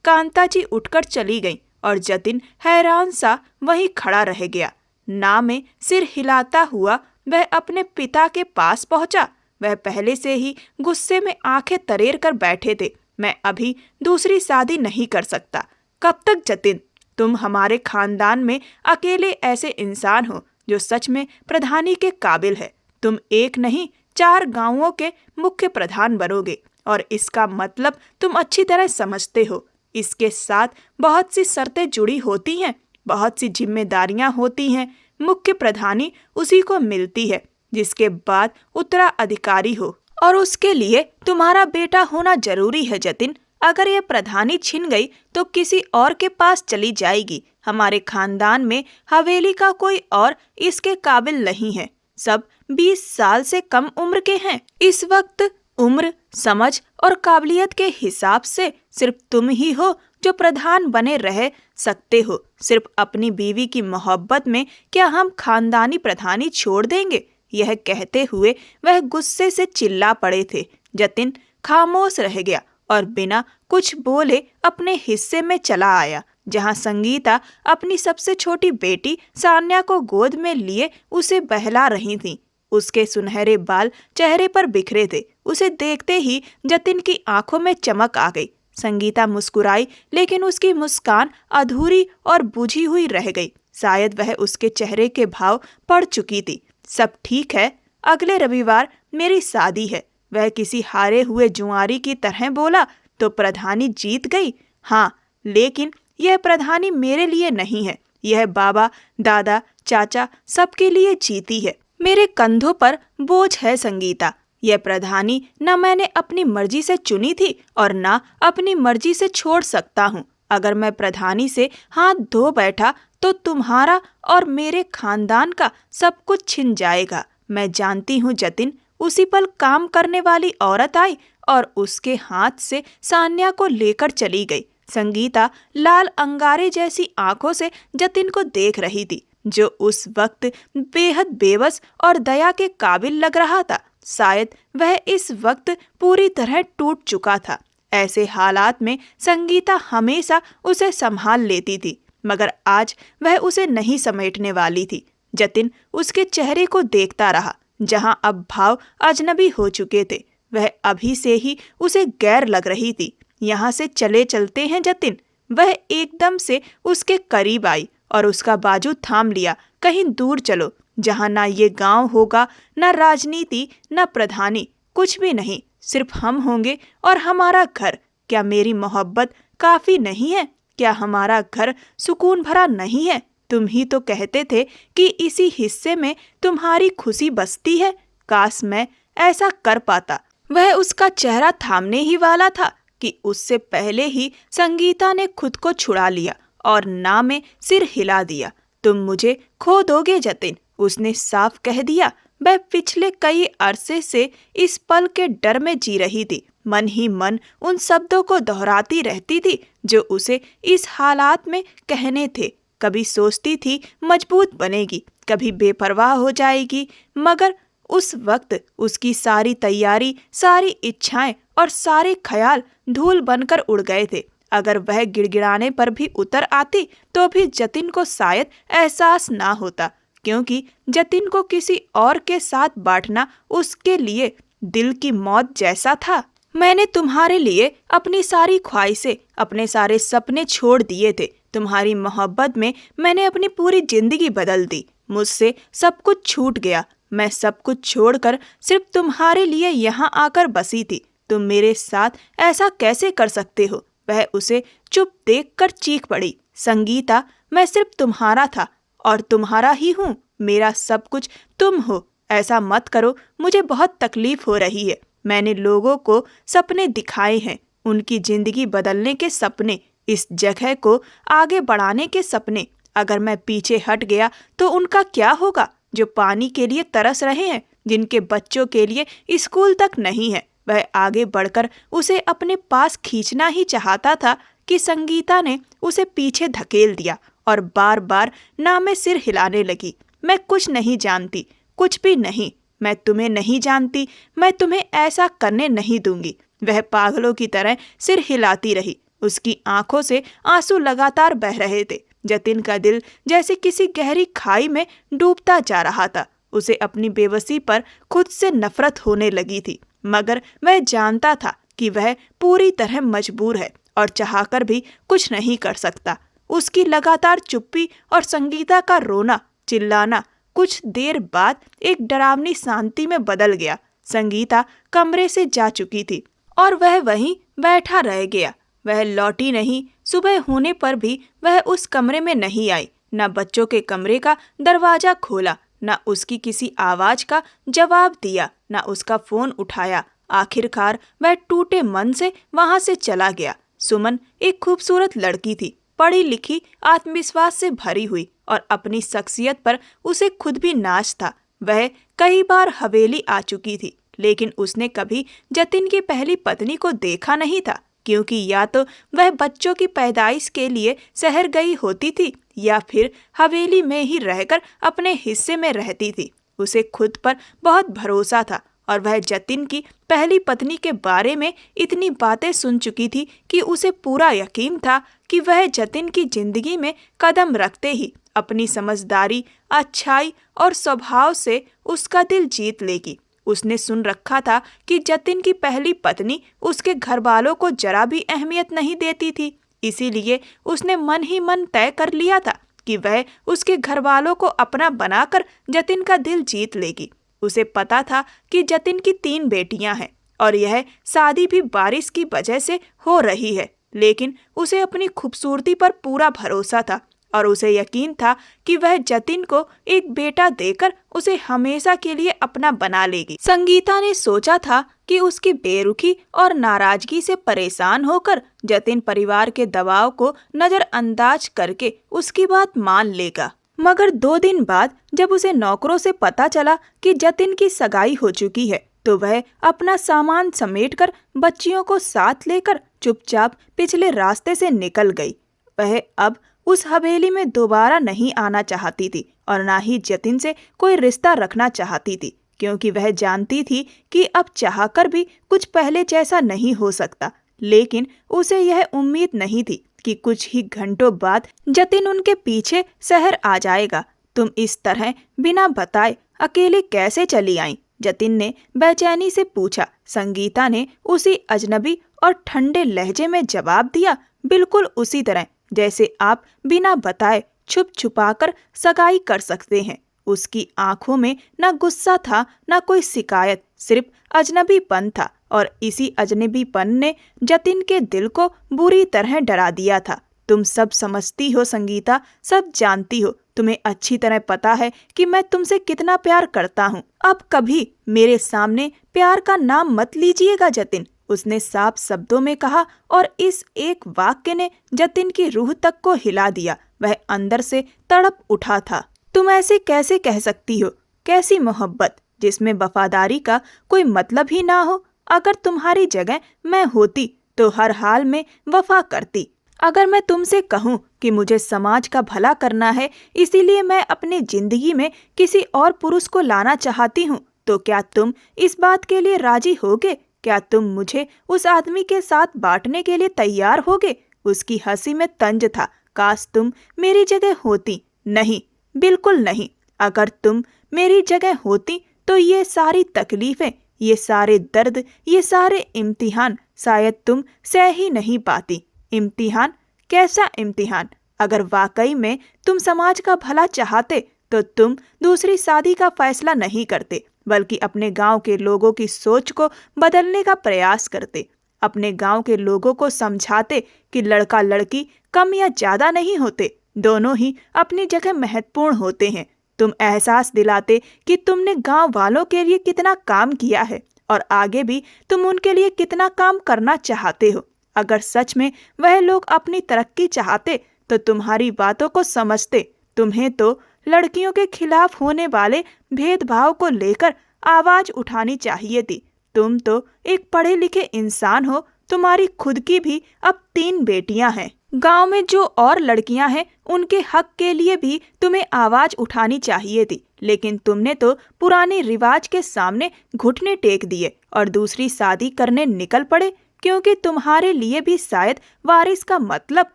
कांता जी उठकर चली गईं और जतिन हैरान सा वहीं खड़ा रह गया। ना में सिर हिलाता हुआ वह अपने पिता के पास पहुंचा। वह पहले से ही गुस्से में आंखें तरेर कर बैठे थे। मैं अभी दूसरी शादी नहीं कर सकता। कब तक जतिन? तुम हमारे खानदान में अकेले ऐसे इंसान हो जो सच में प्रधानी के काबिल है। तुम एक नहीं 4 गांवों के मुख्य प्रधान बनोगे और इसका मतलब तुम अच्छी तरह समझते हो। इसके साथ बहुत सी शर्तें जुड़ी होती हैं, बहुत सी जिम्मेदारियां होती हैं। मुख्य प्रधानी उसी को मिलती है जिसके बाद उत्तराधिकारी हो, और उसके लिए तुम्हारा बेटा होना जरूरी है जतिन। अगर ये प्रधानी छिन गई तो किसी और के पास चली जाएगी। हमारे खानदान में हवेली का कोई और इसके काबिल नहीं है। सब 20 साल से कम उम्र के हैं। इस वक्त उम्र, समझ और काबिलियत के हिसाब से सिर्फ तुम ही हो जो प्रधान बने रह सकते हो। सिर्फ अपनी बीवी की मोहब्बत में क्या हम खानदानी प्रधानी छोड़ देंगे? यह कहते हुए वह गुस्से से चिल्ला पड़े थे। जतिन खामोश रह गया और बिना कुछ बोले अपने हिस्से में चला आया, जहां संगीता अपनी सबसे छोटी बेटी सान्या को गोद में लिए उसे बहला रही थी। उसके सुनहरे बाल चेहरे पर बिखरे थे। उसे देखते ही जतिन की आंखों में चमक आ गई। संगीता मुस्कुराई, लेकिन उसकी मुस्कान अधूरी और बुझी हुई रह गई। शायद वह उसके चेहरे के भाव पढ़ चुकी थी। सब ठीक है, अगले रविवार मेरी शादी है, वह किसी हारे हुए जुआरी की तरह बोला। तो प्रधानी जीत गई? हाँ, लेकिन यह प्रधानी मेरे लिए नहीं है, यह बाबा, दादा, चाचा सबके लिए जीती है। मेरे कंधों पर बोझ है संगीता। यह प्रधानी न मैंने अपनी मर्जी से चुनी थी और न अपनी मर्जी से छोड़ सकता हूँ। अगर मैं प्रधानी से हाथ धो बैठा तो तुम्हारा और मेरे खानदान का सब कुछ छिन जाएगा। मैं जानती हूँ जतिन। उसी पल काम करने वाली औरत आई और उसके हाथ से सान्या को लेकर चली गई। संगीता लाल अंगारे जैसी आंखों से जतिन को देख रही थी, जो उस वक्त बेहद बेबस और दया के काबिल लग रहा था। शायद वह इस वक्त पूरी तरह टूट चुका था। ऐसे हालात में संगीता हमेशा उसे संभाल लेती थी, मगर आज वह उसे नहीं समेटने वाली थी। जतिन उसके चेहरे को देखता रहा, जहां अब भाव अजनबी हो चुके थे। वह अभी से ही उसे गैर लग रही थी। यहाँ से चले चलते हैं जतिन। वह एकदम से उसके करीब आई और उसका बाजू थाम लिया। कहीं दूर चलो, जहाँ ना ये गांव होगा, ना राजनीति, ना प्रधानी, कुछ भी नहीं। सिर्फ हम होंगे और हमारा घर। क्या मेरी मोहब्बत काफी नहीं है? क्या हमारा घर सुकून भरा नहीं है? तुम ही तो कहते थे कि इसी हिस्से में तुम्हारी खुशी बसती है। काश मैं ऐसा कर पाता। वह उसका चेहरा थामने ही वाला था कि उससे पहले ही संगीता ने खुद को छुड़ा लिया और ना में सिर हिला दिया। तुम मुझे खो दोगे जतिन, उसने साफ कह दिया। वह पिछले कई अरसे से इस पल के डर में जी रही थी। मन ही मन उन शब्दों को दोहराती रहती थी जो उसे इस हालात में कहने थे। कभी सोचती थी मजबूत बनेगी, कभी बेपरवाह हो जाएगी, मगर उस वक्त उसकी सारी तैयारी, सारी इच्छाएं और सारे ख्याल धूल बनकर उड़ गए थे। अगर वह गिड़गिड़ाने पर भी उतर आती तो भी जतिन को शायद एहसास ना होता, क्योंकि जतिन को किसी और के साथ बांटना उसके लिए दिल की मौत जैसा था। मैंने तुम्हारे लिए अपनी सारी ख्वाहिशें, अपने सारे सपने छोड़ दिए थे। तुम्हारी मोहब्बत में मैंने अपनी पूरी जिंदगी बदल दी। मुझसे सब कुछ छूट गया। मैं सब कुछ छोड़कर सिर्फ तुम्हारे लिए यहाँ आकर बसी थी। तुम मेरे साथ ऐसा कैसे कर सकते हो? वह उसे चुप देखकर चीख पड़ी। संगीता, मैं सिर्फ तुम्हारा था और तुम्हारा ही हूँ। मेरा सब कुछ तुम हो। ऐसा मत करो, मुझे बहुत तकलीफ हो रही है। मैंने लोगों को सपने दिखाए हैं, उनकी जिंदगी बदलने के सपने, इस जगह को आगे बढ़ाने के सपने। अगर मैं पीछे हट गया तो उनका क्या होगा, जो पानी के लिए तरस रहे हैं, जिनके बच्चों के लिए स्कूल तक नहीं है। वह आगे बढ़कर उसे अपने पास खींचना ही चाहता था कि संगीता ने उसे पीछे धकेल दिया और बार बार ना में सिर हिलाने लगी। मैं कुछ नहीं जानती, कुछ भी नहीं। मैं तुम्हें नहीं जानती, मैं तुम्हें ऐसा करने नहीं दूंगी। वह पागलों की तरह सिर हिलाती रही। उसकी आंखों से आंसू लगातार बह रहे थे। जतिन का दिल जैसे किसी गहरी खाई में डूबता जा रहा था। उसे अपनी बेबसी पर खुद से नफरत होने लगी थी, मगर वह जानता था कि वह पूरी तरह मजबूर है और चाहकर भी कुछ नहीं कर सकता। उसकी लगातार चुप्पी और संगीता का रोना चिल्लाना कुछ देर बाद एक डरावनी शांति में बदल गया। संगीता कमरे से जा चुकी थी और वह वहीं बैठा रह गया। वह लौटी नहीं। सुबह होने पर भी वह उस कमरे में नहीं आई। न बच्चों के कमरे का दरवाजा खोला, न उसकी किसी आवाज का जवाब दिया, न उसका फोन उठाया। आखिरकार वह टूटे मन से वहां से चला गया। सुमन एक खूबसूरत लड़की थी, पढ़ी लिखी, आत्मविश्वास से भरी हुई और अपनी शख्सियत पर उसे खुद भी नाज था। वह कई बार हवेली आ चुकी थी, लेकिन उसने कभी जतिन की पहली पत्नी को देखा नहीं था, क्योंकि या तो वह बच्चों की पैदाइश के लिए शहर गई होती थी या फिर हवेली में ही रहकर अपने हिस्से में रहती थी। उसे खुद पर बहुत भरोसा था और वह जतिन की पहली पत्नी के बारे में इतनी बातें सुन चुकी थी कि उसे पूरा यकीन था कि वह जतिन की जिंदगी में कदम रखते ही अपनी समझदारी, अच्छाई और स्वभाव से उसका दिल जीत लेगी। उसने सुन रखा था कि जतिन की पहली पत्नी उसके घर वालों को जरा भी अहमियत नहीं देती थी, इसीलिए उसने मन ही मन तय कर लिया था कि वह उसके घर वालों को अपना बनाकर जतिन का दिल जीत लेगी। उसे पता था कि जतिन की 3 बेटियां हैं और यह शादी भी बारिश की वजह से हो रही है, लेकिन उसे अपनी खूबसूरती पर पूरा भरोसा था और उसे यकीन था कि वह जतिन को एक बेटा देकर उसे हमेशा के लिए अपना बना लेगी। संगीता ने सोचा था कि उसकी बेरुखी और नाराजगी से परेशान होकर जतिन परिवार के दबाव को नजरअंदाज करके उसकी बात मान लेगा, मगर 2 दिन बाद जब उसे नौकरों से पता चला कि जतिन की सगाई हो चुकी है, तो वह अपना सामान समेटकर बच्चियों को साथ लेकर चुपचाप पिछले रास्ते से निकल गई। वह अब उस हवेली में दोबारा नहीं आना चाहती थी और ना ही जतिन से कोई रिश्ता रखना चाहती थी, क्योंकि वह जानती थी कि अब चाहकर भी कुछ पहले जैसा नहीं हो सकता। लेकिन उसे यह उम्मीद नहीं थी कि कुछ ही घंटों बाद जतिन उनके पीछे शहर आ जाएगा। तुम इस तरह बिना बताए अकेले कैसे चली आई? जतिन ने बेचैनी से पूछा। संगीता ने उसी अजनबी और ठंडे लहजे में जवाब दिया, बिल्कुल उसी तरह जैसे आप बिना बताए छुप छुपाकर सगाई कर सकते हैं। उसकी आंखों में न गुस्सा था न कोई शिकायत, सिर्फ अजनबीपन था और इसी अजनबीपन ने जतिन के दिल को बुरी तरह डरा दिया था। तुम सब समझती हो संगीता, सब जानती हो। तुम्हें अच्छी तरह पता है कि मैं तुमसे कितना प्यार करता हूँ। अब कभी मेरे सामने प्यार का नाम मत लीजिएगा जतिन, उसने साफ शब्दों में कहा और इस एक वाक्य ने जतिन की रूह तक को हिला दिया। वह अंदर से तड़प उठा था। तुम ऐसे कैसे कह सकती हो? कैसी मोहब्बत जिसमें वफादारी का कोई मतलब ही ना हो? अगर तुम्हारी जगह मैं होती तो हर हाल में वफा करती। अगर मैं तुमसे कहूँ कि मुझे समाज का भला करना है, इसीलिए मैं अपनी जिंदगी में किसी और पुरुष को लाना चाहती हूँ, तो क्या तुम इस बात के लिए राजी होगे? क्या तुम मुझे उस आदमी के साथ बांटने के लिए तैयार होगे? उसकी हंसी में तंज था। काश तुम मेरी जगह होती। नहीं, बिल्कुल नहीं। अगर तुम मेरी जगह होती तो ये सारी तकलीफें, ये सारे दर्द, ये सारे इम्तिहान शायद तुम सह ही नहीं पाती। इम्तिहान? कैसा इम्तिहान? अगर वाकई में तुम समाज का भला चाहते तो तुम दूसरी शादी का फैसला नहीं करते, बल्कि अपने गांव के लोगों की सोच को बदलने का प्रयास करते। अपने गांव के लोगों को समझाते कि लड़का लड़की कम या ज्यादा नहीं होते, दोनों ही अपनी जगह महत्वपूर्ण होते हैं। तुम एहसास दिलाते कि तुमने गांव वालों के लिए कितना काम किया है और आगे भी तुम उनके लिए कितना काम करना चाहते हो। अगर सच में वह लोग अपनी तरक्की चाहते तो तुम्हारी बातों को समझते। तुम्हें तो लड़कियों के खिलाफ होने वाले भेदभाव को लेकर आवाज उठानी चाहिए थी। तुम तो एक पढ़े लिखे इंसान हो, तुम्हारी खुद की भी अब 3 बेटियां हैं। गांव में जो और लड़कियां हैं उनके हक के लिए भी तुम्हें आवाज उठानी चाहिए थी, लेकिन तुमने तो पुराने रिवाज के सामने घुटने टेक दिए और दूसरी शादी करने निकल पड़े, क्योंकि तुम्हारे लिए भी शायद वारिस का मतलब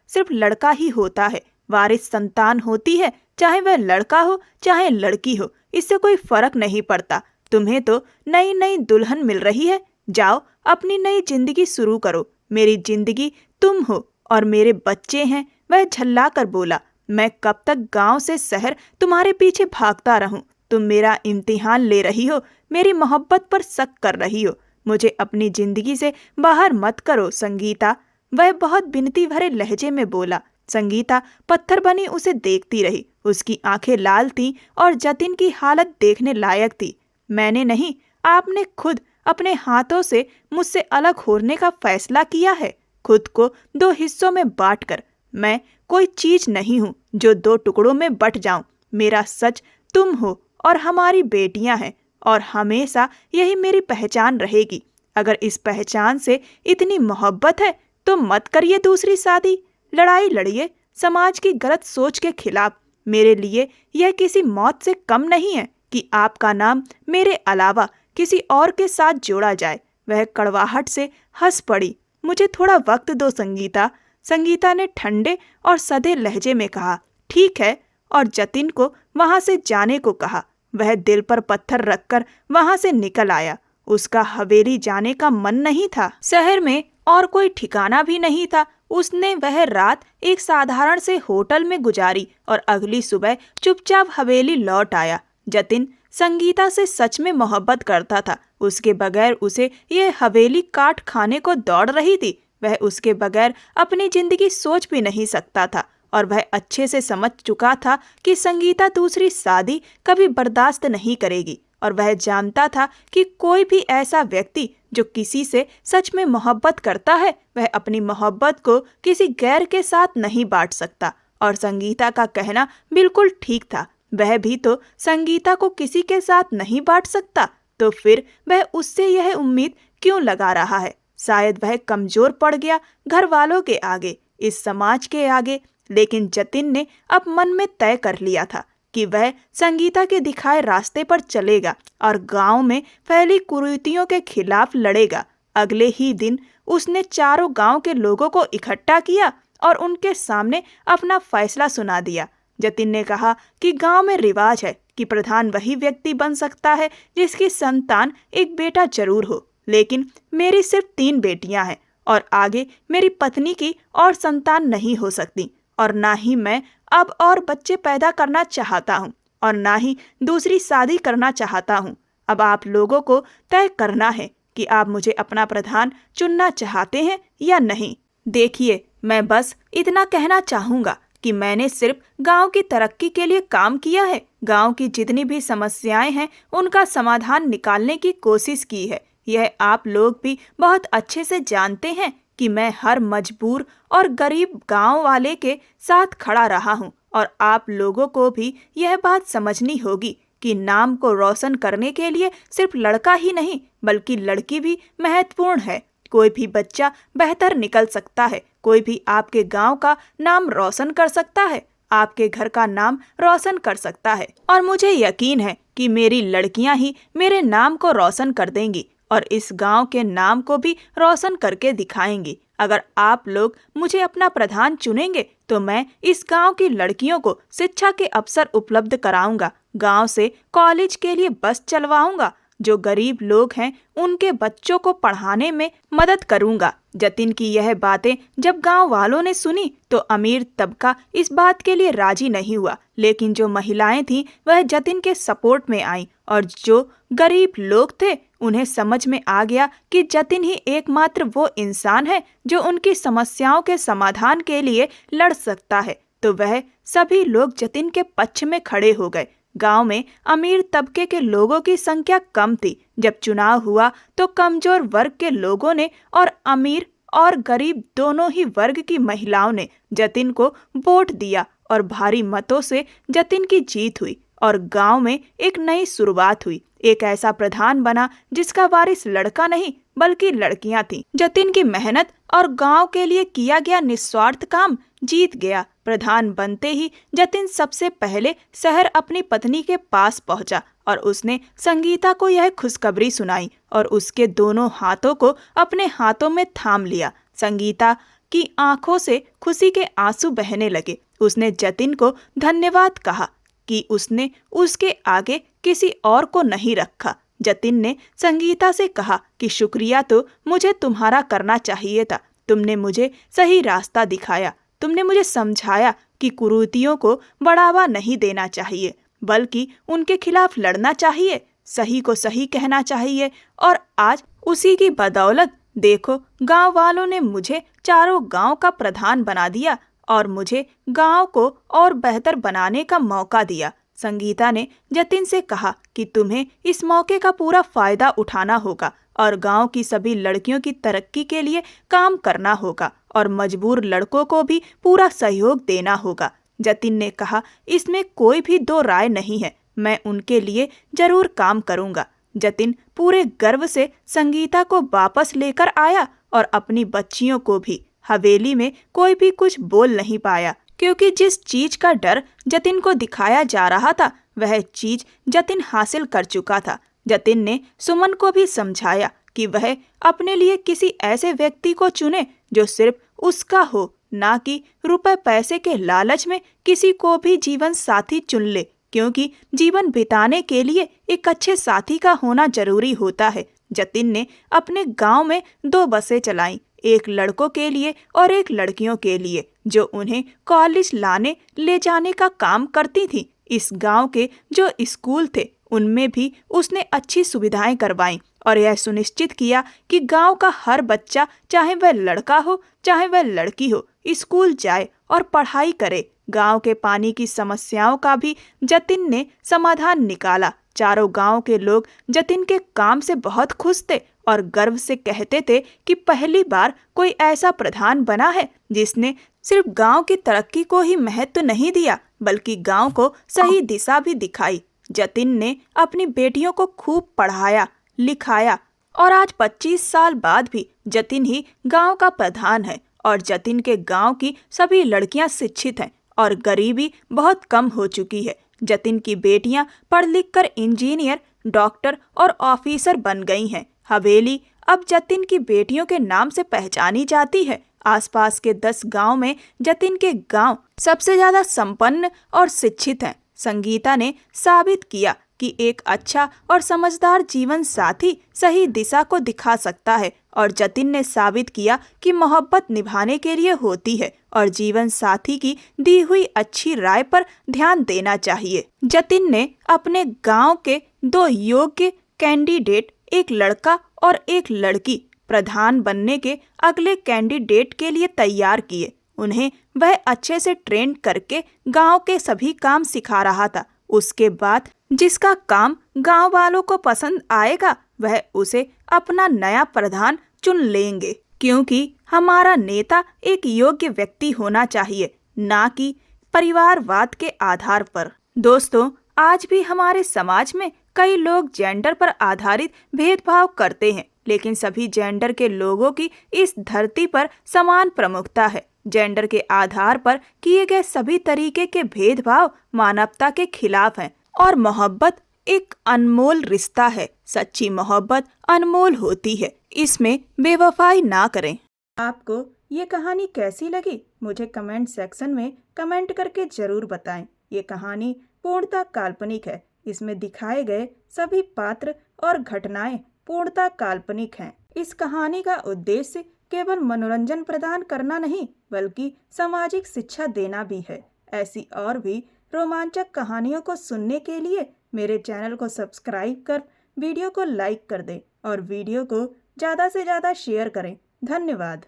सिर्फ लड़का ही होता है। वारिस संतान होती है, चाहे वह लड़का हो चाहे लड़की हो, इससे कोई फर्क नहीं पड़ता। तुम्हें तो नई नई दुल्हन मिल रही है, जाओ अपनी नई जिंदगी शुरू करो। मेरी जिंदगी तुम हो और मेरे बच्चे हैं। वह झल्ला कर बोला, मैं कब तक गांव से शहर तुम्हारे पीछे भागता रहूं? तुम मेरा इम्तिहान ले रही हो, मेरी मोहब्बत पर शक कर रही हो। मुझे अपनी जिंदगी से बाहर मत करो संगीता। वह बहुत विनती भरे लहजे में बोला। संगीता पत्थर बनी उसे देखती रही। उसकी आंखें लाल थीं और जतिन की हालत देखने लायक थी। मैंने नहीं, आपने खुद अपने हाथों से मुझसे अलग होने का फैसला किया है, खुद को 2 हिस्सों में बांटकर। मैं कोई चीज नहीं हूँ जो 2 टुकड़ों में बट जाऊं। मेरा सच तुम हो और हमारी बेटियां हैं, और हमेशा यही मेरी पहचान रहेगी। अगर इस पहचान से इतनी मोहब्बत है तो मत करिए दूसरी शादी। लड़ाई लड़िए समाज की गलत सोच के खिलाफ। मेरे लिए यह किसी मौत से कम नहीं है कि आपका नाम मेरे अलावा किसी और के साथ जोड़ा जाए। वह कड़वाहट से हंस पड़ी। मुझे थोड़ा वक्त दो संगीता। संगीता ने ठंडे और सधे लहजे में कहा। ठीक है, और जतिन को वहां से जाने को कहा। वह दिल पर पत्थर रखकर वहां से निकल आया। उसका हवेली जाने का मन नहीं था। शहर में और कोई ठिकाना भी नहीं था। उसने वह रात एक साधारण से होटल में गुजारी और अगली सुबह चुपचाप हवेली लौट आया। जतिन संगीता से सच में मोहब्बत करता था। उसके बगैर उसे यह हवेली काट खाने को दौड़ रही थी। वह उसके बगैर अपनी जिंदगी सोच भी नहीं सकता था, और वह अच्छे से समझ चुका था कि संगीता दूसरी शादी कभी बर्दाश्त नहीं करेगी। और वह जानता था कि कोई भी ऐसा व्यक्ति जो किसी से सच में मोहब्बत करता है, वह अपनी मोहब्बत को किसी गैर के साथ नहीं बांट सकता। और संगीता का कहना बिल्कुल ठीक था। वह भी तो संगीता को किसी के साथ नहीं बांट सकता, तो फिर वह उससे यह उम्मीद क्यों लगा रहा है? शायद वह कमजोर पड़ गया घर वालों के आगे, इस समाज के आगे। लेकिन जतिन ने अब मन में तय कर लिया था कि वह संगीता के दिखाए रास्ते पर चलेगा और गांव में फैली कुरीतियों के खिलाफ लड़ेगा। अगले ही दिन उसने चारों गांव के लोगों को इकट्ठा किया और उनके सामने अपना फैसला सुना दिया। जतिन ने कहा कि गांव में रिवाज है कि प्रधान वही व्यक्ति बन सकता है जिसकी संतान एक बेटा जरूर हो, लेकिन मेरी सिर्फ 3 बेटियां हैं और आगे मेरी पत्नी की और संतान नहीं हो सकती, और ना ही मैं अब और बच्चे पैदा करना चाहता हूँ और ना ही दूसरी शादी करना चाहता हूँ। अब आप लोगों को तय करना है कि आप मुझे अपना प्रधान चुनना चाहते हैं या नहीं। देखिए, मैं बस इतना कहना चाहूँगा कि मैंने सिर्फ गांव की तरक्की के लिए काम किया है। गांव की जितनी भी समस्याएं हैं उनका समाधान निकालने की कोशिश की है। यह आप लोग भी बहुत अच्छे से जानते हैं कि मैं हर मजबूर और गरीब गांव वाले के साथ खड़ा रहा हूं, और आप लोगों को भी यह बात समझनी होगी कि नाम को रोशन करने के लिए सिर्फ लड़का ही नहीं बल्कि लड़की भी महत्वपूर्ण है। कोई भी बच्चा बेहतर निकल सकता है, कोई भी आपके गांव का नाम रोशन कर सकता है, आपके घर का नाम रोशन कर सकता है। और मुझे यकीन है कि मेरी लड़कियां ही मेरे नाम को रोशन कर देंगी और इस गांव के नाम को भी रोशन करके दिखाएंगी। अगर आप लोग मुझे अपना प्रधान चुनेंगे तो मैं इस गांव की लड़कियों को शिक्षा के अवसर उपलब्ध कराऊंगा, गांव से कॉलेज के लिए बस चलवाऊंगा, जो गरीब लोग हैं उनके बच्चों को पढ़ाने में मदद करूंगा। जतिन की यह बातें जब गांव वालों ने सुनी तो अमीर तबका इस बात के लिए राजी नहीं हुआ, लेकिन जो महिलाएं थीं वह जतिन के सपोर्ट में आईं, और जो गरीब लोग थे उन्हें समझ में आ गया कि जतिन ही एकमात्र वो इंसान है जो उनकी समस्याओं के समाधान के लिए लड़ सकता है। तो वह सभी लोग जतिन के पक्ष में खड़े हो गए। गांव में अमीर तबके के लोगों की संख्या कम थी। जब चुनाव हुआ तो कमजोर वर्ग के लोगों ने और अमीर और गरीब दोनों ही वर्ग की महिलाओं ने जतिन को वोट दिया और भारी मतों से जतिन की जीत हुई और गांव में एक नई शुरुआत हुई। एक ऐसा प्रधान बना जिसका वारिस लड़का नहीं बल्कि लड़कियां थीं। जतिन की मेहनत और गांव के लिए किया गया निस्वार्थ काम जीत गया। प्रधान बनते ही जतिन सबसे पहले शहर अपनी पत्नी के पास पहुंचा और उसने संगीता को यह खुशखबरी सुनाई और उसके दोनों हाथों को अपने हाथों में थाम लिया। संगीता की आंखों से खुशी के आंसू बहने लगे। उसने जतिन को धन्यवाद कहा कि उसने उसके आगे किसी और को नहीं रखा। जतिन ने संगीता से कहा कि शुक्रिया तो मुझे तुम्हारा करना चाहिए था। तुमने मुझे सही रास्ता दिखाया। तुमने मुझे समझाया कि कुरीतियों को बढ़ावा नहीं देना चाहिए, बल्कि उनके खिलाफ लड़ना चाहिए, सही को सही कहना चाहिए। और आज उसी की बदौलत देखो, गांव वालों ने मुझे चारों गांव का प्रधान बना दिया और मुझे गांव को और बेहतर बनाने का मौका दिया। संगीता ने जतिन से कहा कि तुम्हें इस मौके का पूरा फायदा उठाना होगा और गांव की सभी लड़कियों की तरक्की के लिए काम करना होगा और मजबूर लड़कों को भी पूरा सहयोग देना होगा। जतिन ने कहा, इसमें कोई भी दो राय नहीं है, मैं उनके लिए जरूर काम करूंगा। जतिन पूरे गर्व से संगीता को वापस लेकर आया और अपनी बच्चियों को भी। हवेली में कोई भी कुछ बोल नहीं पाया, क्योंकि जिस चीज का डर जतिन को दिखाया जा रहा था वह चीज जतिन हासिल कर चुका था। जतिन ने सुमन को भी समझाया कि वह अपने लिए किसी ऐसे व्यक्ति को चुने जो सिर्फ उसका हो, ना कि रुपए पैसे के लालच में किसी को भी जीवन साथी चुन ले, क्योंकि जीवन बिताने के लिए एक अच्छे साथी का होना जरूरी होता है। जतिन ने अपने गांव में 2 बसें चलाईं, एक लड़कों के लिए और एक लड़कियों के लिए, जो उन्हें कॉलेज लाने ले जाने का काम करती थी। इस गांव के जो स्कूल थे उनमें भी उसने अच्छी सुविधाएं करवाईं और यह सुनिश्चित किया कि गांव का हर बच्चा, चाहे वह लड़का हो चाहे वह लड़की हो, स्कूल जाए और पढ़ाई करे। गांव के पानी की समस्याओं का भी जतिन ने समाधान निकाला। चारों गांव के लोग जतिन के काम से बहुत खुश थे और गर्व से कहते थे कि पहली बार कोई ऐसा प्रधान बना है जिसने सिर्फ गांव की तरक्की को ही महत्व नहीं दिया, बल्कि गांव को सही दिशा भी दिखाई। जतिन ने अपनी बेटियों को खूब पढ़ाया लिखाया और आज 25 साल बाद भी जतिन ही गांव का प्रधान है और जतिन के गांव की सभी लड़कियां शिक्षित हैं और गरीबी बहुत कम हो चुकी है। जतिन की बेटियां पढ़ लिख कर इंजीनियर, डॉक्टर और ऑफिसर बन गई हैं। हवेली अब जतिन की बेटियों के नाम से पहचानी जाती है। आसपास के 10 गांव में जतिन के गांव सबसे ज्यादा संपन्न और शिक्षित हैं। संगीता ने साबित किया कि एक अच्छा और समझदार जीवन साथी सही दिशा को दिखा सकता है और जतिन ने साबित किया कि मोहब्बत निभाने के लिए होती है और जीवन साथी की दी हुई अच्छी राय पर ध्यान देना चाहिए। जतिन ने अपने गांव के 2 योग्य कैंडिडेट, एक लड़का और एक लड़की, प्रधान बनने के अगले कैंडिडेट के लिए तैयार किए। उन्हें वह अच्छे से ट्रेन करके गांव के सभी काम सिखा रहा था। उसके बाद जिसका काम गांव वालों को पसंद आएगा वह उसे अपना नया प्रधान चुन लेंगे, क्योंकि हमारा नेता एक योग्य व्यक्ति होना चाहिए, ना कि परिवारवाद के आधार पर। दोस्तों, आज भी हमारे समाज में कई लोग जेंडर पर आधारित भेदभाव करते हैं, लेकिन सभी जेंडर के लोगों की इस धरती पर समान प्रमुखता है। जेंडर के आधार पर किए गए सभी तरीके के भेदभाव मानवता के खिलाफ हैं और मोहब्बत एक अनमोल रिश्ता है। सच्ची मोहब्बत अनमोल होती है, इसमें बेवफाई ना करें। आपको ये कहानी कैसी लगी मुझे कमेंट सेक्शन में कमेंट करके जरूर बताएं। ये कहानी पूर्णतः काल्पनिक है। इसमें दिखाए गए सभी पात्र और घटनाएं पूर्णतः काल्पनिक हैं। इस कहानी का उद्देश्य केवल मनोरंजन प्रदान करना नहीं, बल्कि सामाजिक शिक्षा देना भी है। ऐसी और भी रोमांचक कहानियों को सुनने के लिए मेरे चैनल को सब्सक्राइब कर वीडियो को लाइक कर दें और वीडियो को ज़्यादा से ज़्यादा शेयर करें। धन्यवाद।